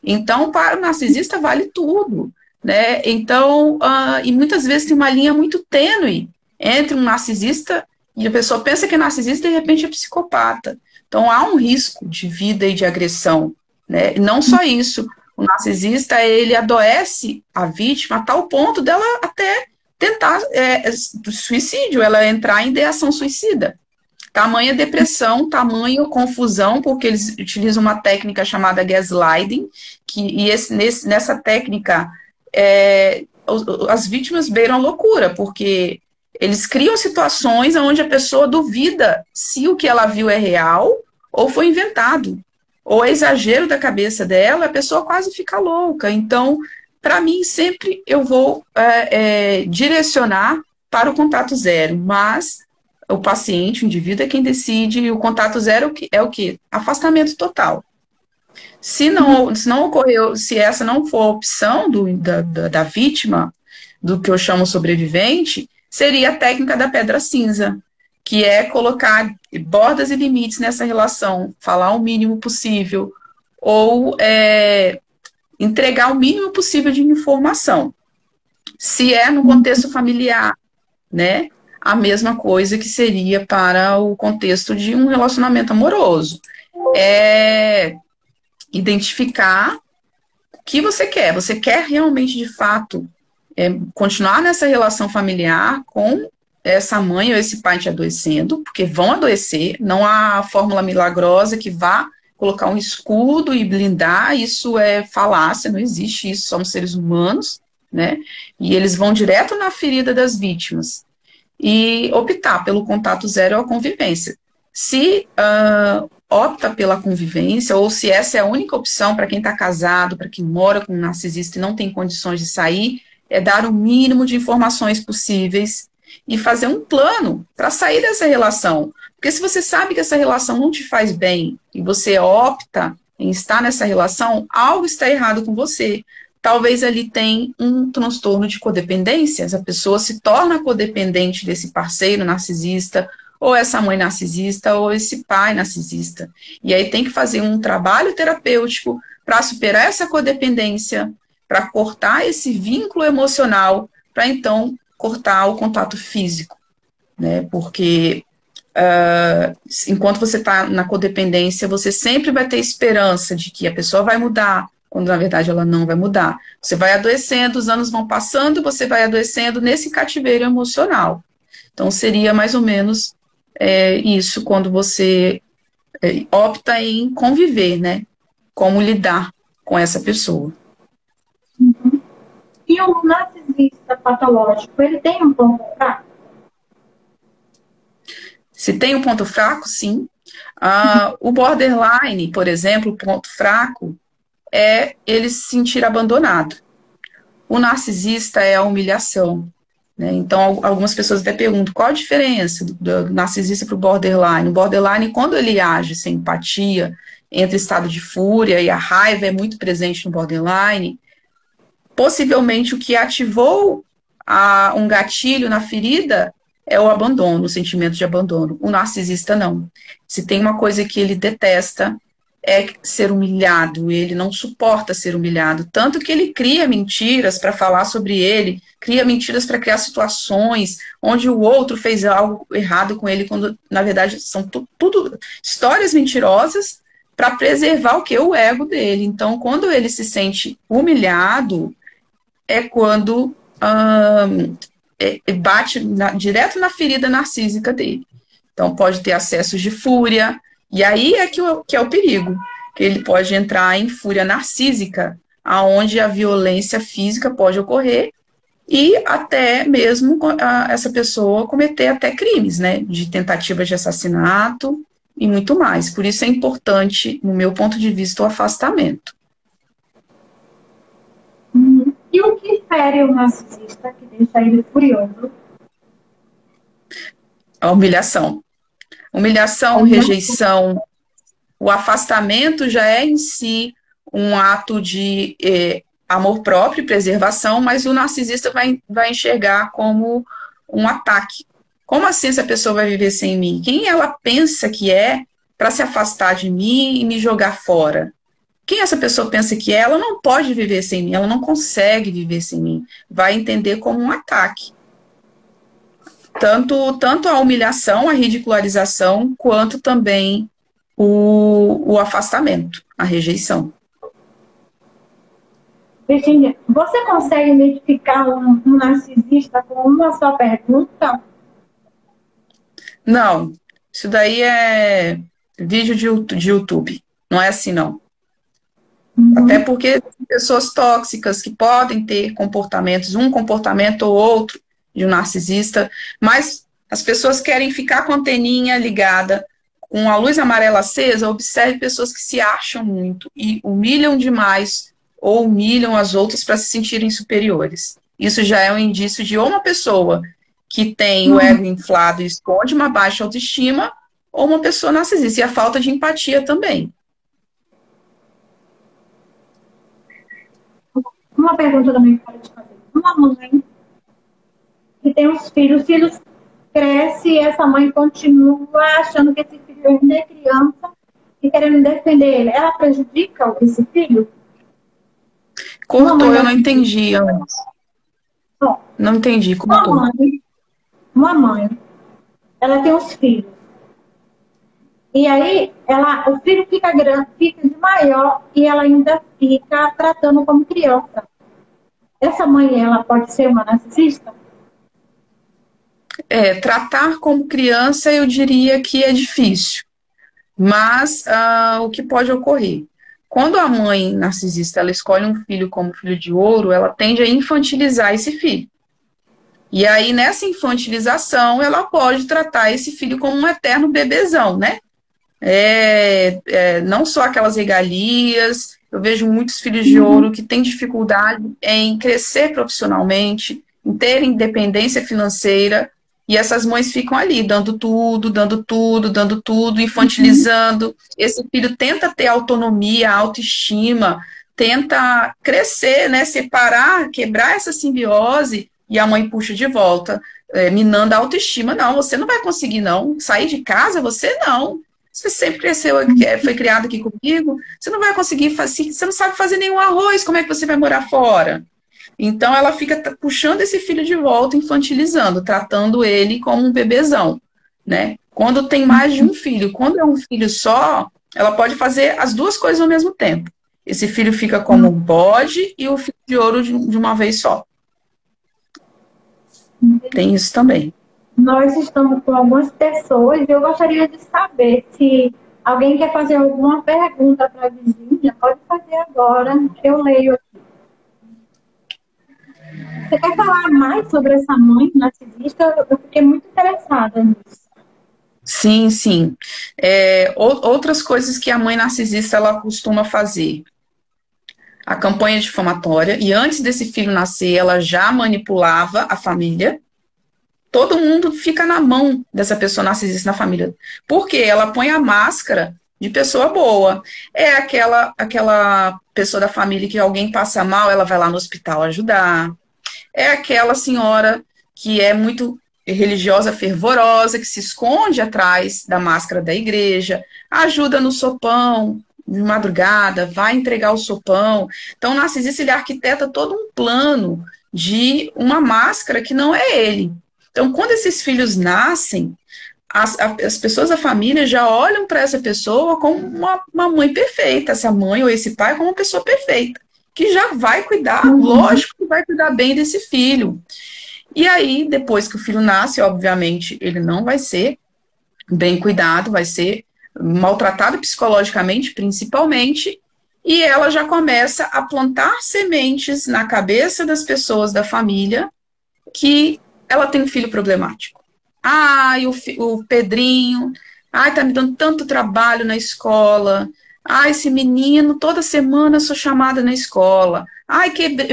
Então, para o narcisista vale tudo, né? Então, e muitas vezes tem uma linha muito tênue entre um narcisista e a pessoa pensa que é narcisista e de repente é psicopata. Então, há um risco de vida e de agressão, né? E não só isso, o narcisista, ele adoece a vítima a tal ponto dela até tentar suicídio, ela entrar em ideação suicida. Tamanha depressão, tamanha confusão, porque eles utilizam uma técnica chamada gaslighting, nessa técnica as vítimas beiram loucura, porque eles criam situações onde a pessoa duvida se o que ela viu é real ou foi inventado, ou é exagero da cabeça dela, a pessoa quase fica louca. Então, para mim, sempre eu vou direcionar para o contato zero, mas o paciente, o indivíduo é quem decide, e o contato zero é o quê? Afastamento total. Se não ocorreu, se essa não for a opção da vítima, do que eu chamo sobrevivente, seria a técnica da pedra cinza, que é colocar bordas e limites nessa relação, falar o mínimo possível, ou entregar o mínimo possível de informação. Se é no contexto familiar, né? A mesma coisa que seria para o contexto de um relacionamento amoroso. É identificar o que você quer. Você quer realmente, de fato, continuar nessa relação familiar com essa mãe ou esse pai te adoecendo, porque vão adoecer, não há fórmula milagrosa que vá colocar um escudo e blindar, isso é falácia, não existe isso, somos seres humanos, né? E eles vão direto na ferida das vítimas. E optar pelo contato zero ou a convivência. Se opta pela convivência, ou se essa é a única opção para quem está casado, para quem mora com um narcisista e não tem condições de sair, é dar o mínimo de informações possíveis e fazer um plano para sair dessa relação. Porque se você sabe que essa relação não te faz bem e você opta em estar nessa relação, algo está errado com você. Talvez ali tenha um transtorno de codependência, a pessoa se torna codependente desse parceiro narcisista, ou essa mãe narcisista, ou esse pai narcisista. E aí tem que fazer um trabalho terapêutico para superar essa codependência, para cortar esse vínculo emocional, para então cortar o contato físico, né? Porque enquanto você está na codependência, você sempre vai ter esperança de que a pessoa vai mudar, quando na verdade ela não vai mudar. Você vai adoecendo, os anos vão passando, você vai adoecendo nesse cativeiro emocional. Então seria mais ou menos isso, quando você opta em conviver, né? Como lidar com essa pessoa. Uhum. E o narcisista patológico, ele tem um ponto fraco? Se tem um ponto fraco, sim. O borderline, por exemplo, o ponto fraco é ele se sentir abandonado. O narcisista é a humilhação, né? Então, algumas pessoas até perguntam qual a diferença do narcisista para o borderline. O borderline, quando ele age sem empatia, entra em estado de fúria, e a raiva é muito presente no borderline, possivelmente o que ativou um gatilho na ferida é o abandono, o sentimento de abandono. O narcisista não. Se tem uma coisa que ele detesta, é ser humilhado, ele não suporta ser humilhado, tanto que ele cria mentiras para falar sobre ele, cria mentiras para criar situações onde o outro fez algo errado com ele, quando na verdade são tudo histórias mentirosas para preservar o que? O ego dele. Então, quando ele se sente humilhado, é quando bate direto na ferida narcísica dele. Então, pode ter acessos de fúria, e aí é que é o perigo, que ele pode entrar em fúria narcísica, aonde a violência física pode ocorrer, e até mesmo essa pessoa cometer até crimes, né, de tentativa de assassinato e muito mais. Por isso é importante, no meu ponto de vista, o afastamento. E o que fere o narcisista, que deixa ele furioso? A humilhação. Humilhação, rejeição, o afastamento já é em si um ato de amor próprio e preservação, mas o narcisista vai enxergar como um ataque. Como assim essa pessoa vai viver sem mim? Quem ela pensa que é para se afastar de mim e me jogar fora? Quem essa pessoa pensa que é? Ela não pode viver sem mim, ela não consegue viver sem mim. Vai entender como um ataque. Tanto a humilhação, a ridicularização, quanto também o afastamento, a rejeição. Virginia, você consegue identificar um narcisista com uma só pergunta? Não. Isso daí é vídeo de YouTube. Não é assim, não. Até porque pessoas tóxicas que podem ter comportamentos, um comportamento ou outro de um narcisista, mas as pessoas querem ficar com a anteninha ligada, com a luz amarela acesa. Observe pessoas que se acham muito e humilham demais ou humilham as outras para se sentirem superiores. Isso já é um indício de ou uma pessoa que tem o ego inflado e esconde uma baixa autoestima, ou uma pessoa narcisista, e a falta de empatia também. Uma pergunta também que eu quero te fazer. Uma mãe que tem os filhos crescem e essa mãe continua achando que esse filho ainda é criança e querendo defender ele. Ela prejudica esse filho? Cortou, eu não entendi. Não entendi, cortou. Uma mãe, ela tem os filhos. E aí, o filho fica grande, fica de maior e ela ainda fica tratando como criança. Essa mãe, ela pode ser uma narcisista? Tratar como criança eu diria que é difícil. Mas o que pode ocorrer? Quando a mãe narcisista ela escolhe um filho como filho de ouro, ela tende a infantilizar esse filho. E aí, nessa infantilização, ela pode tratar esse filho como um eterno bebezão, né? Não só aquelas regalias. Eu vejo muitos filhos de ouro que têm dificuldade em crescer profissionalmente, em ter independência financeira, e essas mães ficam ali, dando tudo, infantilizando. Esse filho tenta ter autonomia, autoestima, tenta crescer, né, separar, quebrar essa simbiose, e a mãe puxa de volta, minando a autoestima. Não, você não vai conseguir, não. Sair de casa, você não. Você sempre cresceu, foi criado aqui comigo, você não vai conseguir fazer, você não sabe fazer nenhum arroz, como é que você vai morar fora? Então ela fica puxando esse filho de volta, infantilizando, tratando ele como um bebezão, né? Quando tem mais de um filho, quando é um filho só, ela pode fazer as duas coisas ao mesmo tempo. Esse filho fica como um bode e o filho de ouro de uma vez só. Tem isso também. Nós estamos com algumas pessoas e eu gostaria de saber se alguém quer fazer alguma pergunta para a Virgínia, pode fazer agora, eu leio aqui. Você quer falar mais sobre essa mãe narcisista? Eu fiquei muito interessada nisso. Sim, sim. Outras coisas que a mãe narcisista ela costuma fazer. A campanha difamatória, e antes desse filho nascer, ela já manipulava a família. Todo mundo fica na mão dessa pessoa narcisista na família. Porque ela põe a máscara de pessoa boa. É aquela pessoa da família que alguém passa mal, ela vai lá no hospital ajudar. É aquela senhora que é muito religiosa, fervorosa, que se esconde atrás da máscara da igreja, ajuda no sopão, de madrugada, vai entregar o sopão. Então, o narcisista, ele arquiteta todo um plano de uma máscara que não é ele. Então, quando esses filhos nascem, as pessoas da família já olham para essa pessoa como uma mãe perfeita, essa mãe ou esse pai como uma pessoa perfeita, que já vai cuidar, lógico que vai cuidar bem desse filho. E aí, depois que o filho nasce, obviamente, ele não vai ser bem cuidado, vai ser maltratado psicologicamente, principalmente, e ela já começa a plantar sementes na cabeça das pessoas da família que ela tem um filho problemático. Ai, o Pedrinho, ai, tá me dando tanto trabalho na escola. Ai, esse menino, toda semana eu sou chamada na escola. Ai,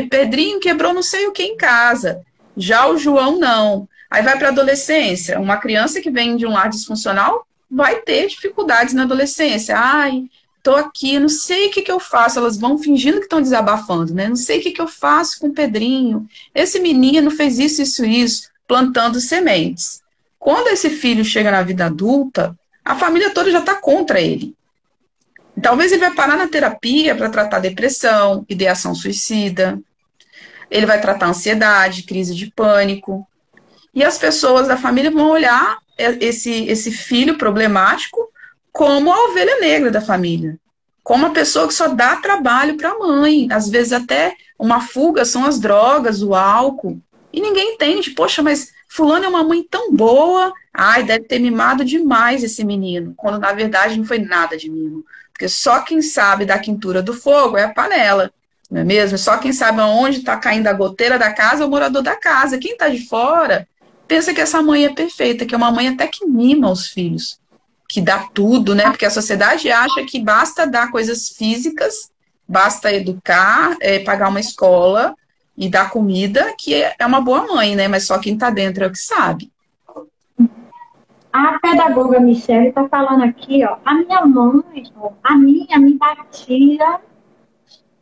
Pedrinho quebrou não sei o que em casa. Já o João, não. Aí vai para a adolescência. Uma criança que vem de um lar disfuncional vai ter dificuldades na adolescência. Ai, tô aqui, não sei o que eu faço. Elas vão fingindo que estão desabafando, né? Não sei o que eu faço com o Pedrinho. Esse menino fez isso, plantando sementes. Quando esse filho chega na vida adulta, a família toda já está contra ele. Talvez ele vai parar na terapia para tratar depressão, ideação suicida. Ele vai tratar ansiedade, crise de pânico. E as pessoas da família vão olhar esse filho problemático como a ovelha negra da família. Como a pessoa que só dá trabalho para a mãe. Às vezes até uma fuga são as drogas, o álcool. E ninguém entende. Poxa, mas fulano é uma mãe tão boa, ai, deve ter mimado demais esse menino, quando na verdade não foi nada de mimo. Porque só quem sabe da quintura do fogo é a panela, não é mesmo? Só quem sabe aonde está caindo a goteira da casa é o morador da casa. Quem está de fora pensa que essa mãe é perfeita, que é uma mãe até que mima os filhos, que dá tudo, né? Porque a sociedade acha que basta dar coisas físicas, basta educar, pagar uma escola e dar comida, que é uma boa mãe, né? Mas só quem está dentro é o que sabe. A pedagoga Michele está falando aqui, ó, a minha mãe, ó, a minha me batia,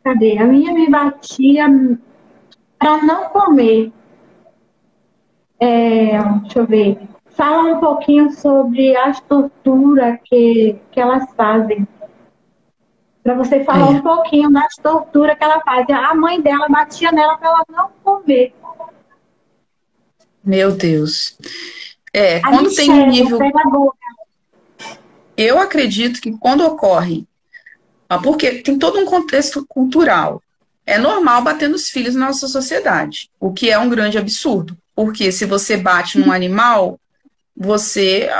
cadê? A minha me batia para não comer. Deixa eu ver. Fala um pouquinho sobre as torturas que elas fazem. Para você falar um pouquinho das torturas que ela faz. A mãe dela batia nela para ela não comer. Meu Deus. A Quando tem Michele, um nível... pedagoga. Eu acredito que quando ocorre... Porque tem todo um contexto cultural. É normal bater nos filhos na nossa sociedade, o que é um grande absurdo. Porque se você bate num animal,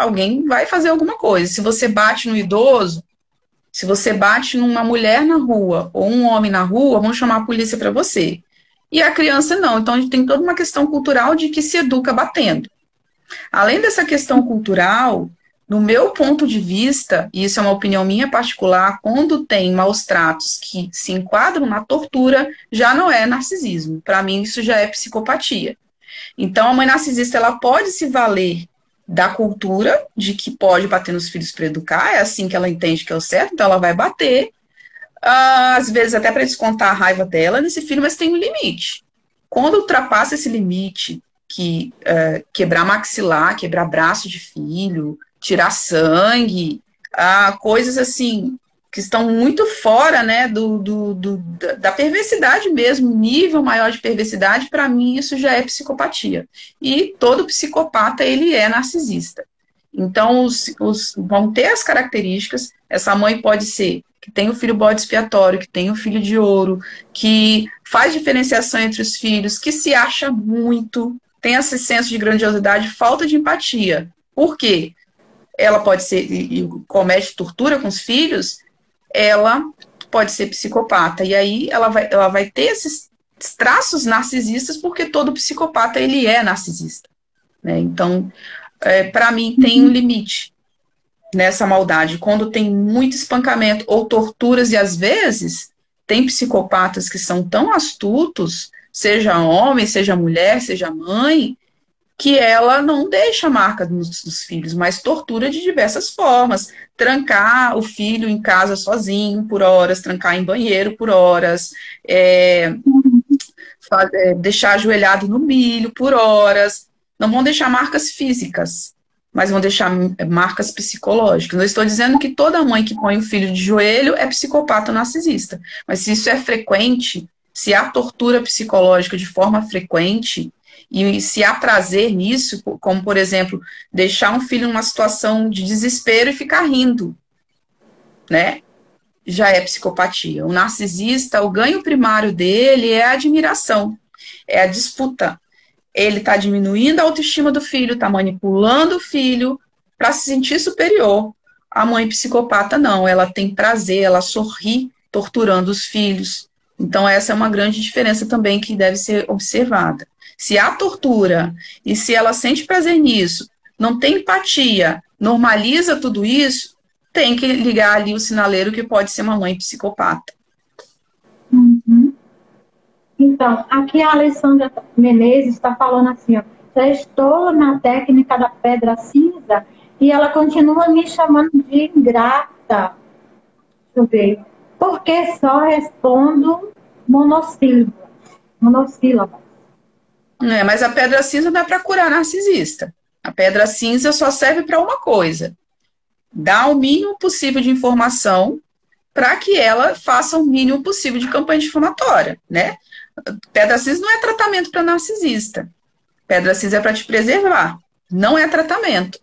alguém vai fazer alguma coisa. Se você bate no idoso, se você bate numa mulher na rua ou um homem na rua, vão chamar a polícia para você. E a criança não. Então, a gente tem toda uma questão cultural de que se educa batendo. Além dessa questão cultural, no meu ponto de vista, e isso é uma opinião minha particular, quando tem maus tratos que se enquadram na tortura, já não é narcisismo. Para mim, isso já é psicopatia. Então, a mãe narcisista, ela pode se valer da cultura, de que pode bater nos filhos para educar, é assim que ela entende que é o certo, então ela vai bater, às vezes até para descontar a raiva dela nesse filho, mas tem um limite. Quando ultrapassa esse limite, que quebrar maxilar, quebrar braço de filho, tirar sangue, coisas assim, que estão muito fora, né, da perversidade mesmo, nível maior de perversidade, para mim isso já é psicopatia. E todo psicopata, ele é narcisista. Então, vão ter as características, essa mãe pode ser que tem o filho bode expiatório, que tem o filho de ouro, que faz diferenciação entre os filhos, que se acha muito, tem esse senso de grandiosidade, falta de empatia. Por quê? Ela pode ser, e comete tortura com os filhos, ela pode ser psicopata. E aí ela vai ter esses traços narcisistas, porque todo psicopata, ele é narcisista. Né? Então, para mim, tem um limite nessa maldade. Quando tem muito espancamento ou torturas, e às vezes tem psicopatas que são tão astutos, seja homem, seja mulher, seja mãe, que ela não deixa marca nos filhos, mas tortura de diversas formas. Trancar o filho em casa sozinho por horas, trancar em banheiro por horas, deixar ajoelhado no milho por horas. Não vão deixar marcas físicas, mas vão deixar marcas psicológicas. Não estou dizendo que toda mãe que põe o filho de joelho é psicopata ou narcisista, mas se isso é frequente, se há tortura psicológica de forma frequente, e se há prazer nisso, como, por exemplo, deixar um filho numa situação de desespero e ficar rindo, né? Já é psicopatia. O narcisista, o ganho primário dele é a admiração, é a disputa. Ele está diminuindo a autoestima do filho, está manipulando o filho para se sentir superior. A mãe psicopata não, ela tem prazer, ela sorri torturando os filhos. Então essa é uma grande diferença também que deve ser observada. Se há tortura e se ela sente prazer nisso, não tem empatia, normaliza tudo isso, tem que ligar ali o sinaleiro que pode ser uma mãe psicopata. Uhum. Então, aqui a Alessandra Menezes está falando assim, ó, já estou na técnica da pedra cinza e ela continua me chamando de ingrata. Deixa eu ver. Porque só respondo monossílabas. Mas a pedra cinza não é para curar narcisista. A pedra cinza só serve para uma coisa: dar o mínimo possível de informação para que ela faça o mínimo possível de campanha difamatória, né? Pedra cinza não é tratamento para narcisista. Pedra cinza é para te preservar. Não é tratamento.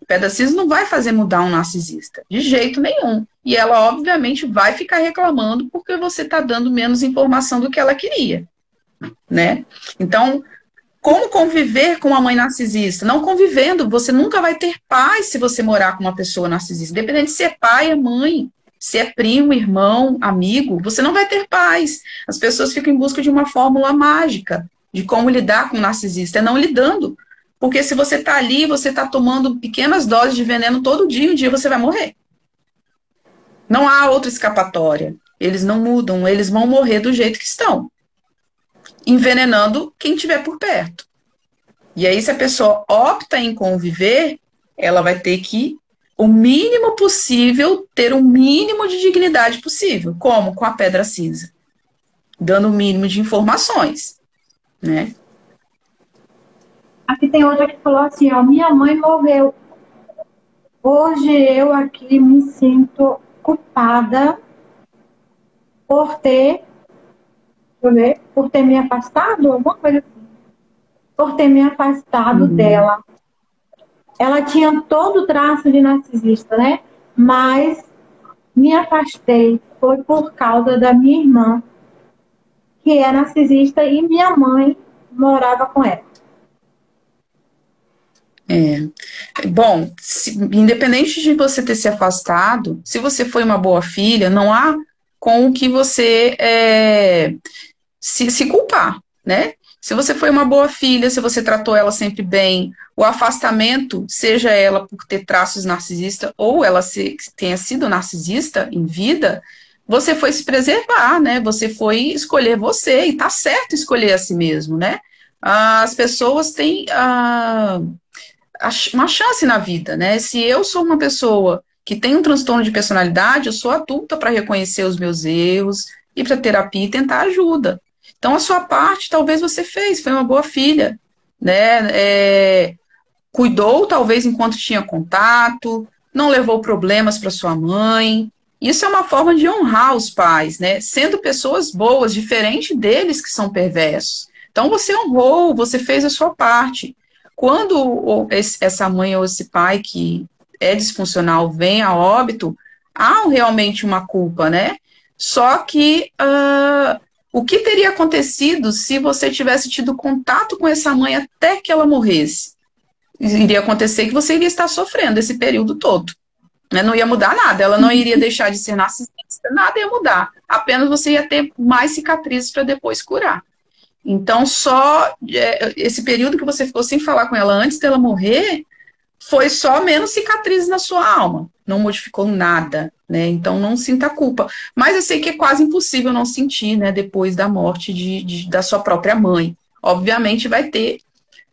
Pedra cinza não vai fazer mudar um narcisista, de jeito nenhum. E ela, obviamente, vai ficar reclamando porque você está dando menos informação do que ela queria, né? Então, Como conviver com uma mãe narcisista? Não convivendo, você nunca vai ter paz se você morar com uma pessoa narcisista. Independente de se é pai, é mãe, se é primo, irmão, amigo, você não vai ter paz. As pessoas ficam em busca de uma fórmula mágica de como lidar com o narcisista. É não lidando. Porque se você está ali, você está tomando pequenas doses de veneno todo dia, um dia você vai morrer. Não há outra escapatória. Eles não mudam, eles vão morrer do jeito que estão, envenenando quem estiver por perto. E aí, se a pessoa opta em conviver, ela vai ter que, o mínimo possível, ter o mínimo de dignidade possível. Como? Com a pedra cinza. Dando o mínimo de informações, né? Aqui tem outra que falou assim, ó, minha mãe morreu. Hoje eu aqui me sinto culpada por ter, deixa eu ver, por ter me afastado, alguma coisa assim. Por ter me afastado dela. Ela tinha todo o traço de narcisista, né? Mas me afastei. Foi por causa da minha irmã, que é narcisista, e minha mãe morava com ela. Bom, independente de você ter se afastado, se você foi uma boa filha, não há com o que você se culpar, né? Se você foi uma boa filha, se você tratou ela sempre bem, o afastamento, seja ela por ter traços narcisistas ou ela tenha sido narcisista em vida, você foi se preservar, né? Você foi escolher você, e tá certo escolher a si mesmo, né? As pessoas têm uma chance na vida, né? Se eu sou uma pessoa que tem um transtorno de personalidade, eu sou adulta para reconhecer os meus erros, ir para terapia e tentar ajuda. Então, a sua parte, talvez você fez, foi uma boa filha, né? Cuidou, talvez, enquanto tinha contato, não levou problemas para sua mãe. Isso é uma forma de honrar os pais, né? Sendo pessoas boas, diferente deles que são perversos. Então, você honrou, você fez a sua parte. Quando essa mãe ou esse pai que é disfuncional vem a óbito, há realmente uma culpa, né? Só que o que teria acontecido se você tivesse tido contato com essa mãe até que ela morresse? Iria acontecer que você iria estar sofrendo esse período todo, né? Não ia mudar nada, ela não iria deixar de ser narcisista, nada ia mudar. Apenas você ia ter mais cicatrizes para depois curar. Então, só esse período que você ficou sem falar com ela antes dela morrer, foi só menos cicatrizes na sua alma. Não modificou nada, né? Então, não sinta culpa. Mas eu sei que é quase impossível não sentir, né? Depois da morte da sua própria mãe. Obviamente vai ter,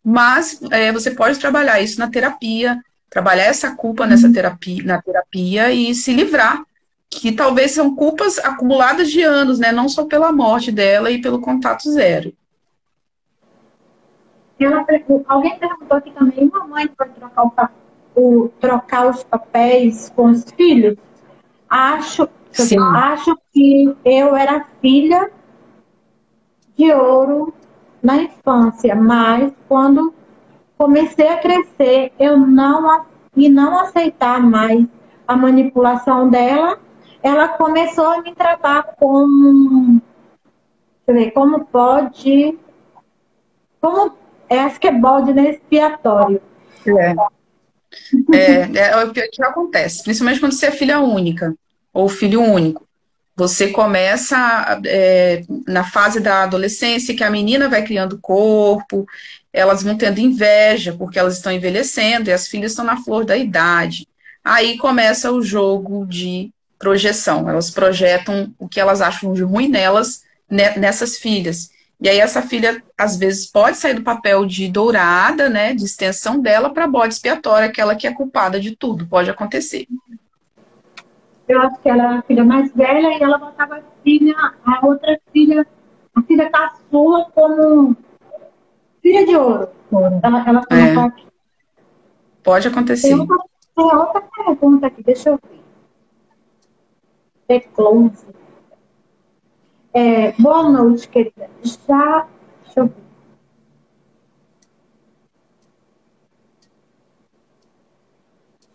mas você pode trabalhar isso na terapia, trabalhar essa culpa na terapia e se livrar. Que talvez são culpas acumuladas de anos, né? Não só pela morte dela e pelo contato zero. Alguém perguntou aqui também, uma mãe pode trocar os papéis com os filhos? Acho que eu era filha de ouro na infância, mas quando comecei a crescer, eu não aceitar mais a manipulação dela, ela começou a me tratar como, acho que é bode, né, expiatório. É o que acontece, principalmente quando você é filha única ou filho único. Você começa na fase da adolescência, que a menina vai criando corpo, elas vão tendo inveja, porque elas estão envelhecendo, e as filhas estão na flor da idade. Aí começa o jogo de projeção, elas projetam o que elas acham de ruim nelas, nessas filhas. E aí essa filha, às vezes, pode sair do papel de dourada, né, de extensão dela, para bode expiatório, aquela que é culpada de tudo, pode acontecer. Eu acho que ela era a filha mais velha e ela botava a outra filha, a filha caçula, como filha de ouro. Ela colocou aqui. Pode acontecer. Tem outra pergunta aqui, deixa eu ver. Close. Boa noite, querida. Deixa eu ver.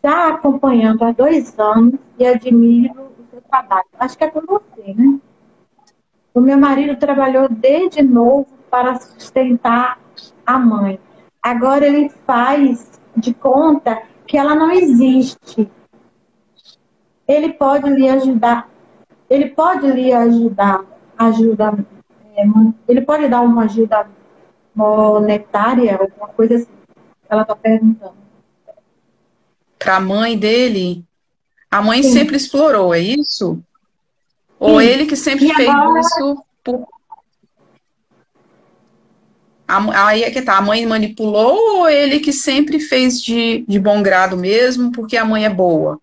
Já acompanhando há 2 anos e admiro o seu trabalho. Acho que é com você, né? O meu marido trabalhou desde novo para sustentar a mãe. Agora ele faz de conta que ela não existe. Ele pode lhe ajudar. Ele pode lhe ajudar. Ele pode dar uma ajuda monetária, alguma coisa assim. Ela está perguntando. Para a mãe dele, a mãe Sim. sempre explorou, é isso? Ou Sim. ele que sempre E fez agora- isso por... Aí é que tá, a mãe manipulou ou ele que sempre fez de bom grado mesmo, porque a mãe é boa?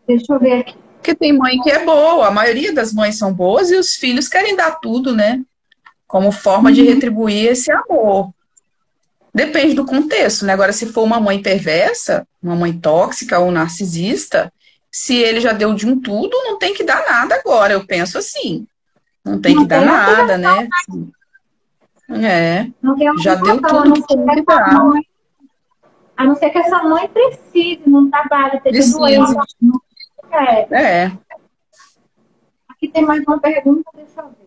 Deixa eu ver aqui. Porque tem mãe que é boa, a maioria das mães são boas e os filhos querem dar tudo, né? Como forma de retribuir esse amor. Depende do contexto, né? Agora, se for uma mãe perversa, uma mãe tóxica ou narcisista, se ele já deu de um tudo, não tem que dar nada agora. Eu penso assim. Não tem que dar tem nada, né? É, Não tem já deu obrigação, tudo que tinha que dar. a não ser que essa mãe precise, não trabalhe, esteja Precisa. doente. Não quer. É. Aqui tem mais uma pergunta, deixa eu ver.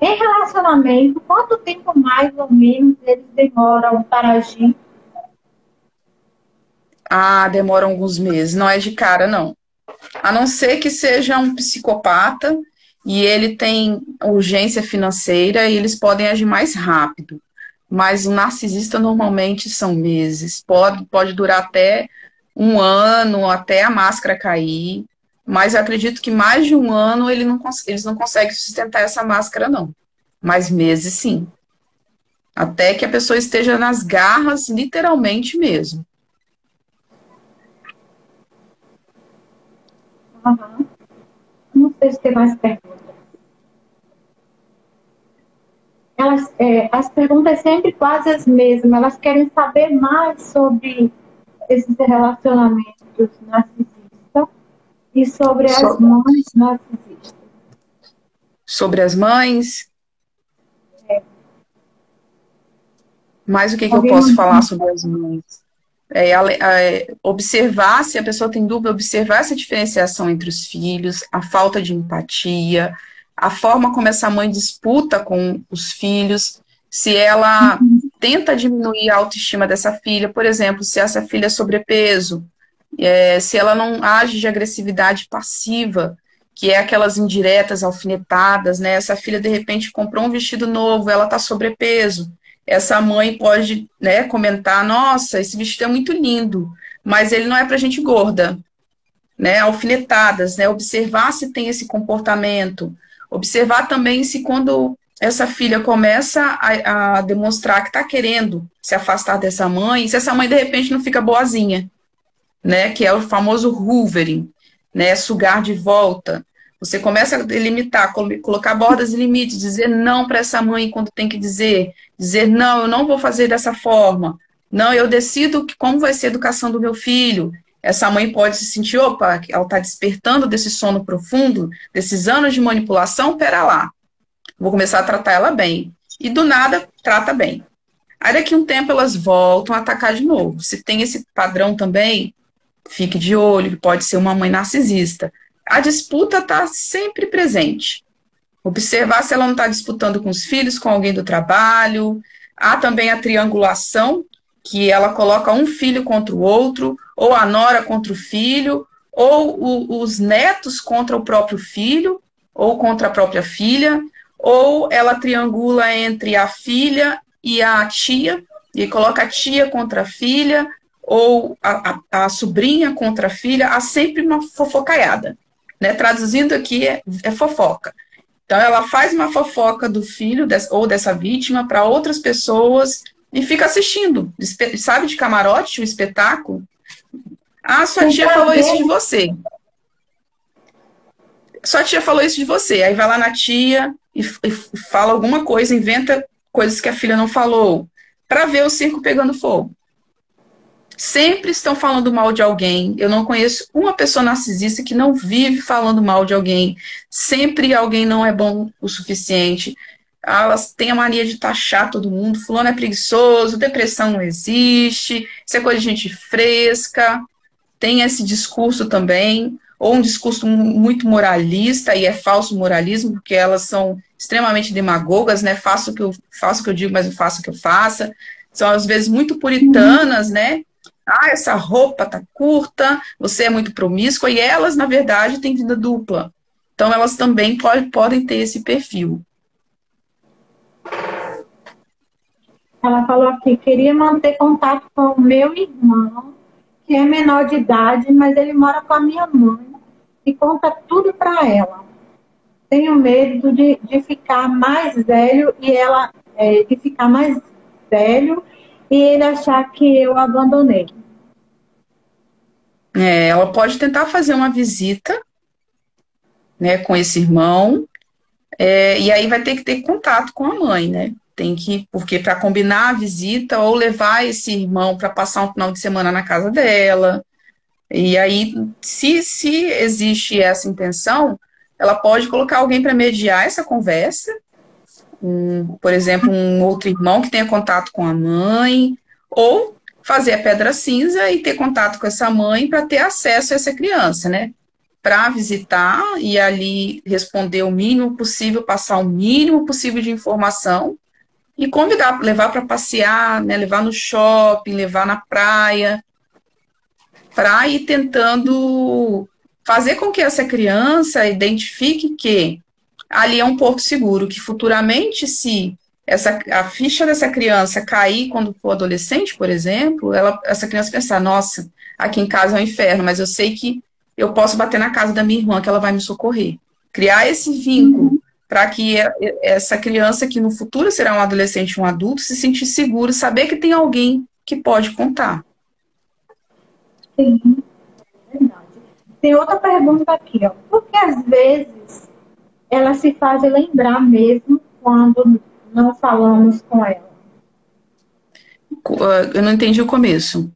Em relacionamento, quanto tempo mais ou menos eles demoram para agir? Ah, demora alguns meses. Não é de cara, não. A não ser que seja um psicopata e ele tem urgência financeira e eles podem agir mais rápido. Mas o narcisista normalmente são meses. Pode durar até um ano, até a máscara cair. Mas eu acredito que mais de um ano eles não conseguem sustentar essa máscara, não. Mas meses, sim. Até que a pessoa esteja nas garras, literalmente mesmo. Uhum. Não sei se tem mais perguntas. As perguntas sempre quase as mesmas. Elas querem saber mais sobre esses relacionamentos narcisistas e sobre as mães narcisistas. Sobre as mães. Mas o que eu posso falar sobre as mães? Observar, se a pessoa tem dúvida, observar essa diferenciação entre os filhos, a falta de empatia, a forma como essa mãe disputa com os filhos, se ela tenta diminuir a autoestima dessa filha, por exemplo, se essa filha é sobrepeso, se ela não age de agressividade passiva, que é aquelas indiretas, alfinetadas, né? Essa filha, de repente, comprou um vestido novo, ela está sobrepeso. Essa mãe pode, né, comentar, nossa, esse vestido é muito lindo, mas ele não é para gente gorda, né? Alfinetadas, né? Observar se tem esse comportamento. Observar também se quando essa filha começa a demonstrar que está querendo se afastar dessa mãe, se essa mãe, de repente, não fica boazinha, né? Que é o famoso hoovering, né? Sugar de volta. Você começa a delimitar, colocar bordas e limites, dizer não para essa mãe quando tem que dizer não, eu não vou fazer dessa forma, não, eu decido como vai ser a educação do meu filho. Essa mãe pode se sentir, opa, ela está despertando desse sono profundo, desses anos de manipulação, pera lá, vou começar a tratar ela bem. E do nada, trata bem. Aí daqui a um tempo elas voltam a atacar de novo. Se tem esse padrão também, fique de olho, pode ser uma mãe narcisista. A disputa está sempre presente. Observar se ela não está disputando com os filhos, com alguém do trabalho. Há também a triangulação, que ela coloca um filho contra o outro, ou a nora contra o filho, ou os netos contra o próprio filho, ou contra a própria filha, ou ela triangula entre a filha e a tia, e coloca a tia contra a filha, ou a sobrinha contra a filha. Há sempre uma fofocaiada. Né? Traduzindo aqui, é fofoca. Então, ela faz uma fofoca do filho ou dessa vítima para outras pessoas e fica assistindo. Sabe, de camarote, o espetáculo? Ah, sua tia falou isso de você. Sua tia falou isso de você. Aí vai lá na tia e fala alguma coisa, inventa coisas que a filha não falou, para ver o circo pegando fogo. Sempre estão falando mal de alguém. Eu não conheço uma pessoa narcisista que não vive falando mal de alguém. Sempre alguém não é bom o suficiente. Elas têm a mania de taxar todo mundo. Fulano é preguiçoso, depressão não existe, isso é coisa de gente fresca. Tem esse discurso também. ou um discurso muito moralista, e é falso moralismo, porque elas são extremamente demagogas, né? Faço o que eu digo, mas eu faço o que eu faça. São, às vezes, muito puritanas, né? Ah, essa roupa tá curta, você é muito promíscua, e elas, na verdade, têm vida dupla. Então, elas também podem ter esse perfil. Ela falou aqui, queria manter contato com o meu irmão, que é menor de idade, mas ele mora com a minha mãe e conta tudo para ela. Tenho medo de ficar mais velho e ela de ficar mais velho e ele achar que eu abandonei. Ela pode tentar fazer uma visita, né, com esse irmão, e aí vai ter que ter contato com a mãe, né? Tem que, porque para combinar a visita ou levar esse irmão para passar um final de semana na casa dela. E aí, se existe essa intenção, ela pode colocar alguém para mediar essa conversa, por exemplo, um outro irmão que tenha contato com a mãe, ou fazer a pedra cinza e ter contato com essa mãe para ter acesso a essa criança, né? Para visitar e ali responder o mínimo possível, passar o mínimo possível de informação e convidar, levar para passear, né? Levar no shopping, levar na praia, para ir tentando fazer com que essa criança identifique que ali é um porto seguro, que futuramente, se a ficha dessa criança cair quando for adolescente, por exemplo, essa criança pensar, nossa, aqui em casa é um inferno, mas eu sei que eu posso bater na casa da minha irmã, que ela vai me socorrer. Criar esse vínculo para que essa criança, que no futuro será um adolescente, um adulto, se sentir seguro, saber que tem alguém que pode contar. Sim, é verdade. Tem outra pergunta aqui, ó. Porque às vezes ela se faz lembrar mesmo quando não falamos com ela? Eu não entendi o começo.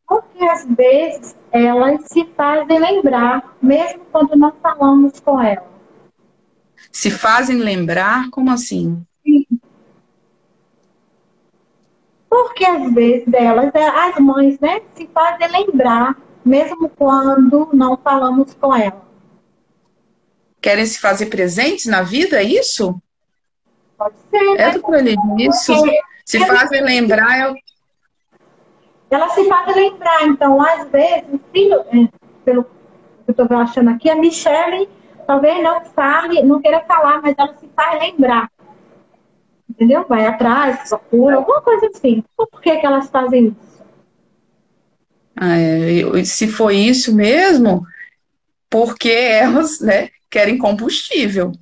Porque às vezes elas se fazem lembrar mesmo quando não falamos com ela. Se fazem lembrar? Como assim? Sim. Porque às vezes elas, as mães, né, se fazem lembrar mesmo quando não falamos com ela. Querem se fazer presentes na vida, é isso? Pode ser, né? Doutora Lidia, isso. Se fazem lembrar, ela se faz lembrar. Então, às vezes, pelo que eu estou achando aqui, a Michelle talvez não fale, não queira falar, mas ela se faz lembrar. Entendeu? Vai atrás, procura, alguma coisa assim. Por que elas fazem isso? se for isso mesmo, porque elas, né, querem combustível. O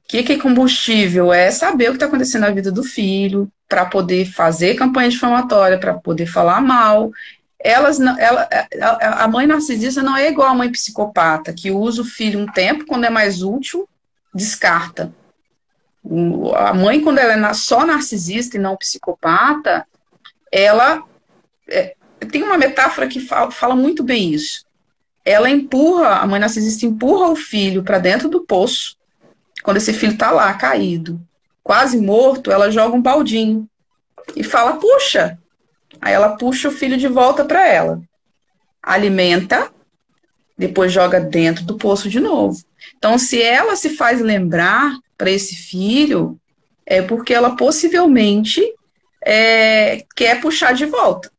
que é combustível? É saber o que está acontecendo na vida do filho, para poder fazer campanha difamatória, para poder falar mal. A mãe narcisista não é igual a mãe psicopata, que usa o filho um tempo, quando é mais útil, descarta. A mãe, quando ela é só narcisista e não psicopata, ela tem uma metáfora que fala muito bem isso. A mãe narcisista empurra o filho para dentro do poço. Quando esse filho está lá, caído, quase morto, ela joga um baldinho e fala, puxa. Aí ela puxa o filho de volta para ela. Alimenta, depois joga dentro do poço de novo. Então, se ela se faz lembrar para esse filho, é porque ela possivelmente quer puxar de volta.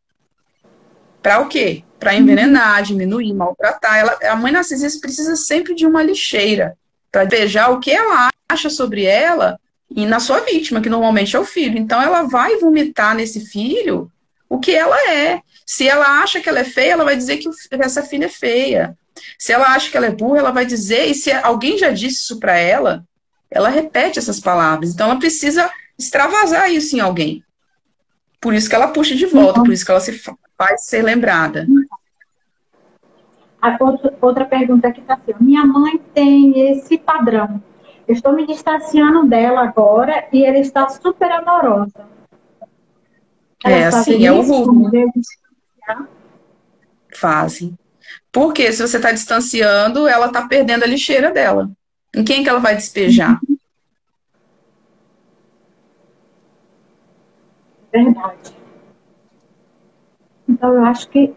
Para o quê? Para envenenar, diminuir, maltratar. A mãe narcisista precisa sempre de uma lixeira para despejar o que ela acha sobre ela e na sua vítima, que normalmente é o filho. Então, ela vai vomitar nesse filho o que ela é. Se ela acha que ela é feia, ela vai dizer que essa filha é feia. Se ela acha que ela é burra, ela vai dizer, e se alguém já disse isso para ela, ela repete essas palavras. Então, ela precisa extravasar isso em alguém. Por isso que ela puxa de volta, por isso que ela se faz ser lembrada. A outra pergunta aqui está assim, minha mãe tem esse padrão. Eu estou me distanciando dela agora e ela está super amorosa. Assim, é o rumo. Fazem. Porque se você está distanciando, ela está perdendo a lixeira dela. Em quem que ela vai despejar? Verdade. Então, eu acho que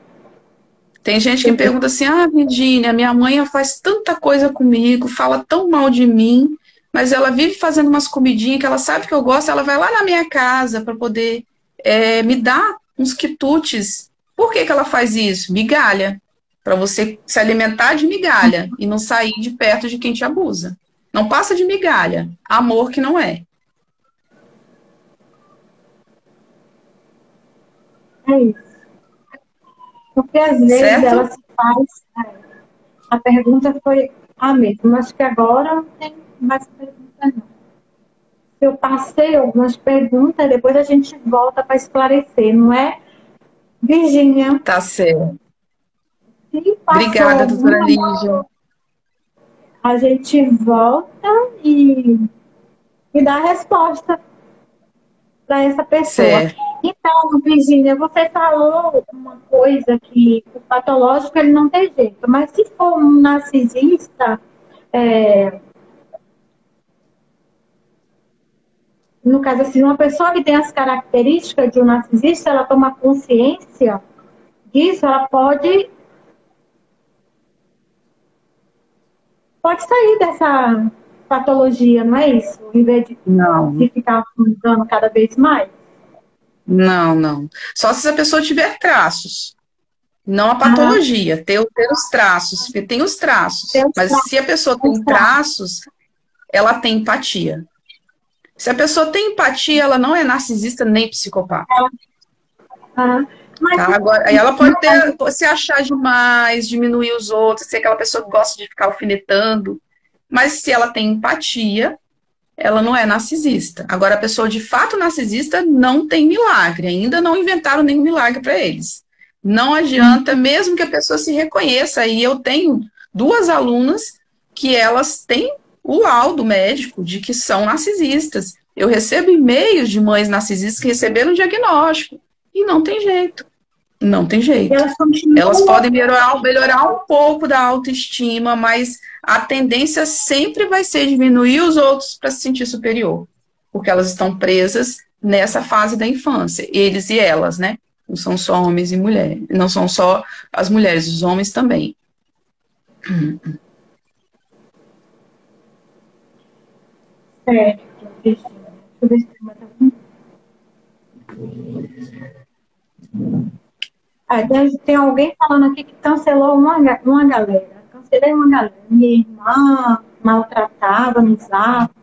Tem gente que pergunta assim, ah, Virgínia, minha mãe faz tanta coisa comigo, fala tão mal de mim, mas ela vive fazendo umas comidinhas que ela sabe que eu gosto, ela vai lá na minha casa para poder me dar uns quitutes. Por que que ela faz isso? Migalha. Para você se alimentar de migalha e não sair de perto de quem te abusa. Não passa de migalha. Amor que não é. É isso. Porque às vezes Certo? ela se faz. A pergunta foi a mesma. Acho que agora não tem mais perguntas, não. Eu passei algumas perguntas, depois a gente volta para esclarecer, não é? Virgínia, Tá certo. se passou Obrigada, doutora alguma, Lígia. a gente volta e dá a resposta para essa pessoa. Certo. Então, Virgínia, você falou uma coisa que o patológico ele não tem jeito, mas se for um narcisista, no caso assim, uma pessoa que tem as características de um narcisista, ela toma consciência disso, ela pode sair dessa patologia, não é isso? Em vez Não. de ficar mudando cada vez mais. Não, não. Só se a pessoa tiver traços. Não a patologia, ter os traços, porque tem os traços. Mas se a pessoa tem traços, ela tem empatia. Se a pessoa tem empatia, ela não é narcisista nem psicopata. Mas, Tá? Agora, aí ela pode se achar demais, diminuir os outros, ser aquela pessoa que gosta de ficar alfinetando. Mas se ela tem empatia, ela não é narcisista. Agora, a pessoa de fato narcisista não tem milagre. Ainda não inventaram nenhum milagre para eles. Não adianta, mesmo que a pessoa se reconheça. E eu tenho 2 alunas que elas têm o laudo médico de que são narcisistas. Eu recebo e-mails de mães narcisistas que receberam diagnóstico. E não tem jeito. Não tem jeito. Elas podem melhorar um pouco da autoestima, mas a tendência sempre vai ser diminuir os outros para se sentir superior. Porque elas estão presas nessa fase da infância. Eles e elas, né? Não são só homens e mulheres. Não são só as mulheres, os homens também. certo. Deixa eu ver se tem mais algum. Tem alguém falando aqui que cancelou uma galera. Cancelei uma galera. Minha irmã maltratava no zap.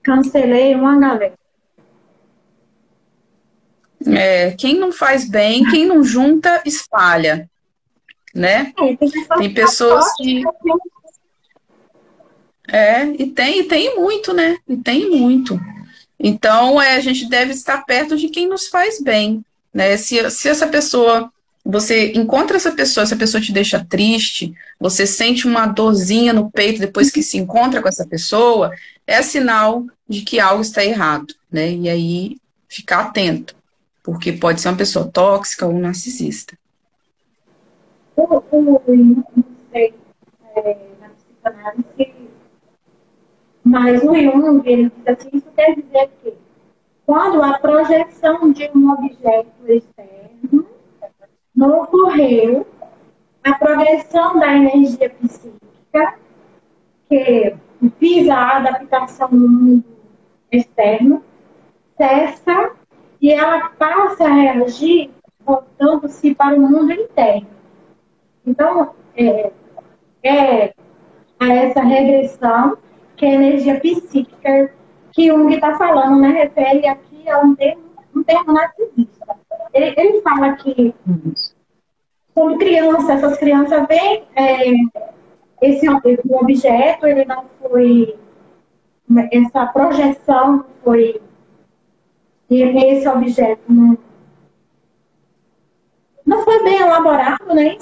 Cancelei uma galera. Quem não faz bem, quem não junta, espalha. Né? Tem pessoas que... e tem muito, né? E tem muito. Então, a gente deve estar perto de quem nos faz bem. Né? Se essa pessoa... Você encontra essa pessoa te deixa triste, você sente uma dorzinha no peito depois que se encontra com essa pessoa, é sinal de que algo está errado, né? E aí, ficar atento, porque pode ser uma pessoa tóxica ou narcisista. Não sei, na psicanálise, mas o Jung, ele diz assim, isso quer dizer que quando a projeção de um objeto externo não ocorreu, a progressão da energia psíquica, que visa a adaptação no mundo externo, cessa e ela passa a reagir voltando-se para o mundo interno. Então, a essa regressão, que é a energia psíquica que Jung está falando, né? Refere aqui a um termo narcisista. Ele fala que, como criança, essas crianças veem esse objeto, ele não foi, essa projeção foi, e esse objeto não foi bem elaborado, né?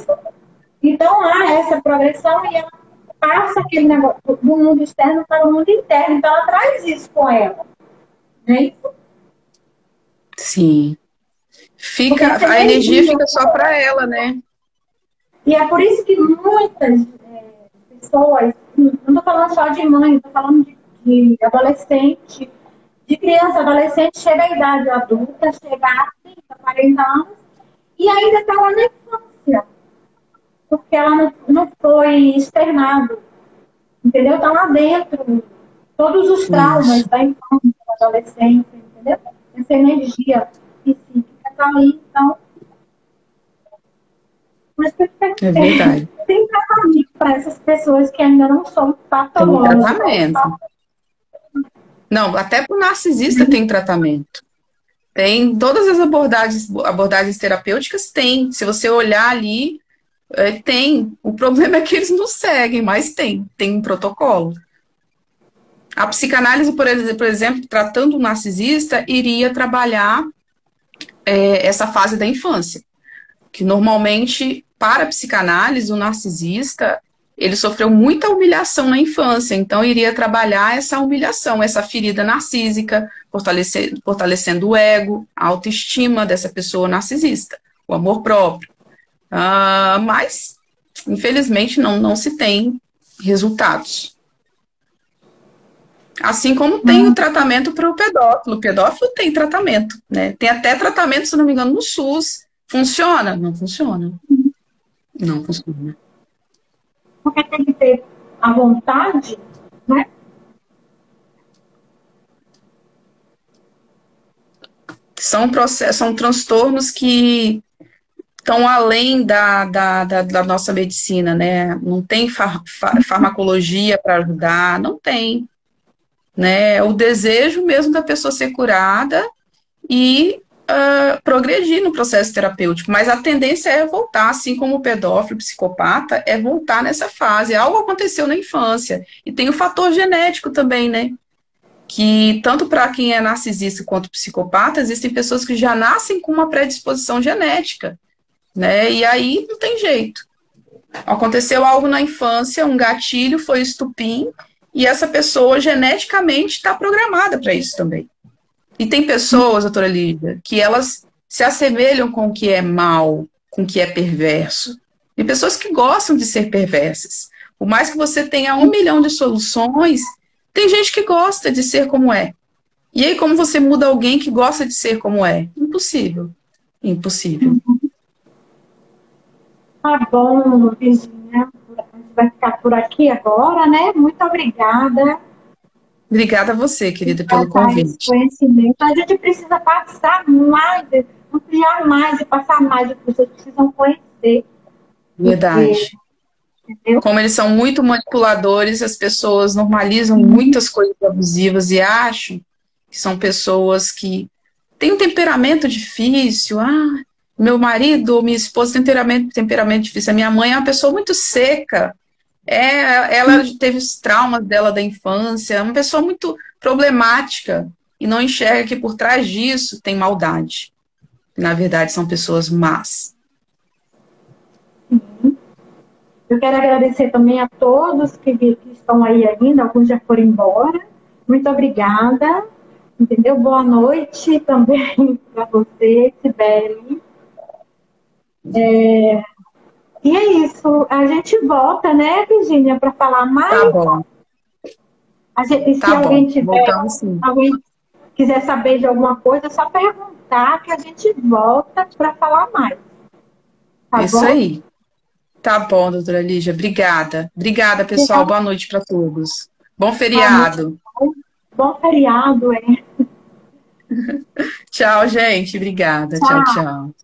Então, há essa progressão e ela passa aquele negócio do mundo externo para o mundo interno. Então, ela traz isso com ela. Não é isso? Sim. A energia fica só para ela, né? E é por isso que muitas pessoas, não estou falando só de mãe, estou falando de adolescente, de criança, adolescente, chega à idade adulta, chega a 30, 40 anos, e ainda está lá na infância. porque ela não foi externado, entendeu? Tá lá dentro, todos os traumas Isso. da infância, da adolescência, entendeu? Essa energia psíquica tá ali, então. Mas É verdade. tem tratamento para essas pessoas que ainda não são Tem patológicas. tratamento. Não, até para o narcisista tem tratamento. Tem todas as abordagens terapêuticas, tem. Se você olhar ali, tem. O problema é que eles não seguem, mas tem um protocolo. A psicanálise, por exemplo, tratando o narcisista, iria trabalhar essa fase da infância. Que normalmente, para a psicanálise, o narcisista, ele sofreu muita humilhação na infância, então iria trabalhar essa humilhação, essa ferida narcísica, fortalecendo o ego, a autoestima dessa pessoa narcisista, o amor próprio. Mas, infelizmente, não se tem resultados. Assim como tem o tratamento para o pedófilo. O pedófilo tem tratamento, né? Tem até tratamento, se não me engano, no SUS. Funciona? Não funciona. Não funciona. Porque tem que ter a vontade, né? São transtornos que estão além da nossa medicina, né? Não tem farmacologia para ajudar, não tem. Né? O desejo mesmo da pessoa ser curada e progredir no processo terapêutico, mas a tendência é voltar, assim como o pedófilo, o psicopata, é voltar nessa fase. Algo aconteceu na infância. E tem o fator genético também, né? Que tanto para quem é narcisista quanto psicopata, existem pessoas que já nascem com uma predisposição genética, né? E aí não tem jeito. Aconteceu algo na infância, um gatilho, foi estupim, e essa pessoa geneticamente está programada para isso também. E tem pessoas, doutora Lídia, que elas se assemelham com o que é mal, com o que é perverso. E pessoas que gostam de ser perversas. Por mais que você tenha 1 milhão de soluções, tem gente que gosta de ser como é. E aí, como você muda alguém que gosta de ser como é? Impossível. Impossível. Tá bom, Virginia. A gente vai ficar por aqui agora, né? Muito obrigada. Obrigada a você, querida, pelo convite. Conhecimento. A gente precisa passar mais, ampliar mais e passar mais. As pessoas precisam conhecer. Verdade. Entendeu? Como eles são muito manipuladores, as pessoas normalizam muitas coisas abusivas e acham que são pessoas que têm um temperamento difícil. Meu marido ou minha esposa tem temperamento difícil. A minha mãe é uma pessoa muito seca. Ela teve os traumas dela da infância, é uma pessoa muito problemática e não enxerga que por trás disso tem maldade. Na verdade, são pessoas más. Eu quero agradecer também a todos que estão aí ainda, alguns já foram embora. Muito obrigada. Entendeu? Boa noite também para você, Sibeli. E é isso. A gente volta, né, Virginia, para falar mais. Tá bom. Se alguém tiver, alguém quiser saber de alguma coisa, é só perguntar que a gente volta para falar mais. Tá isso bom? Aí. Tá bom, doutora Lígia. Obrigada. Obrigada, pessoal. Boa noite para todos. Bom feriado. Bom feriado, Tchau, gente. Obrigada. Tchau, tchau.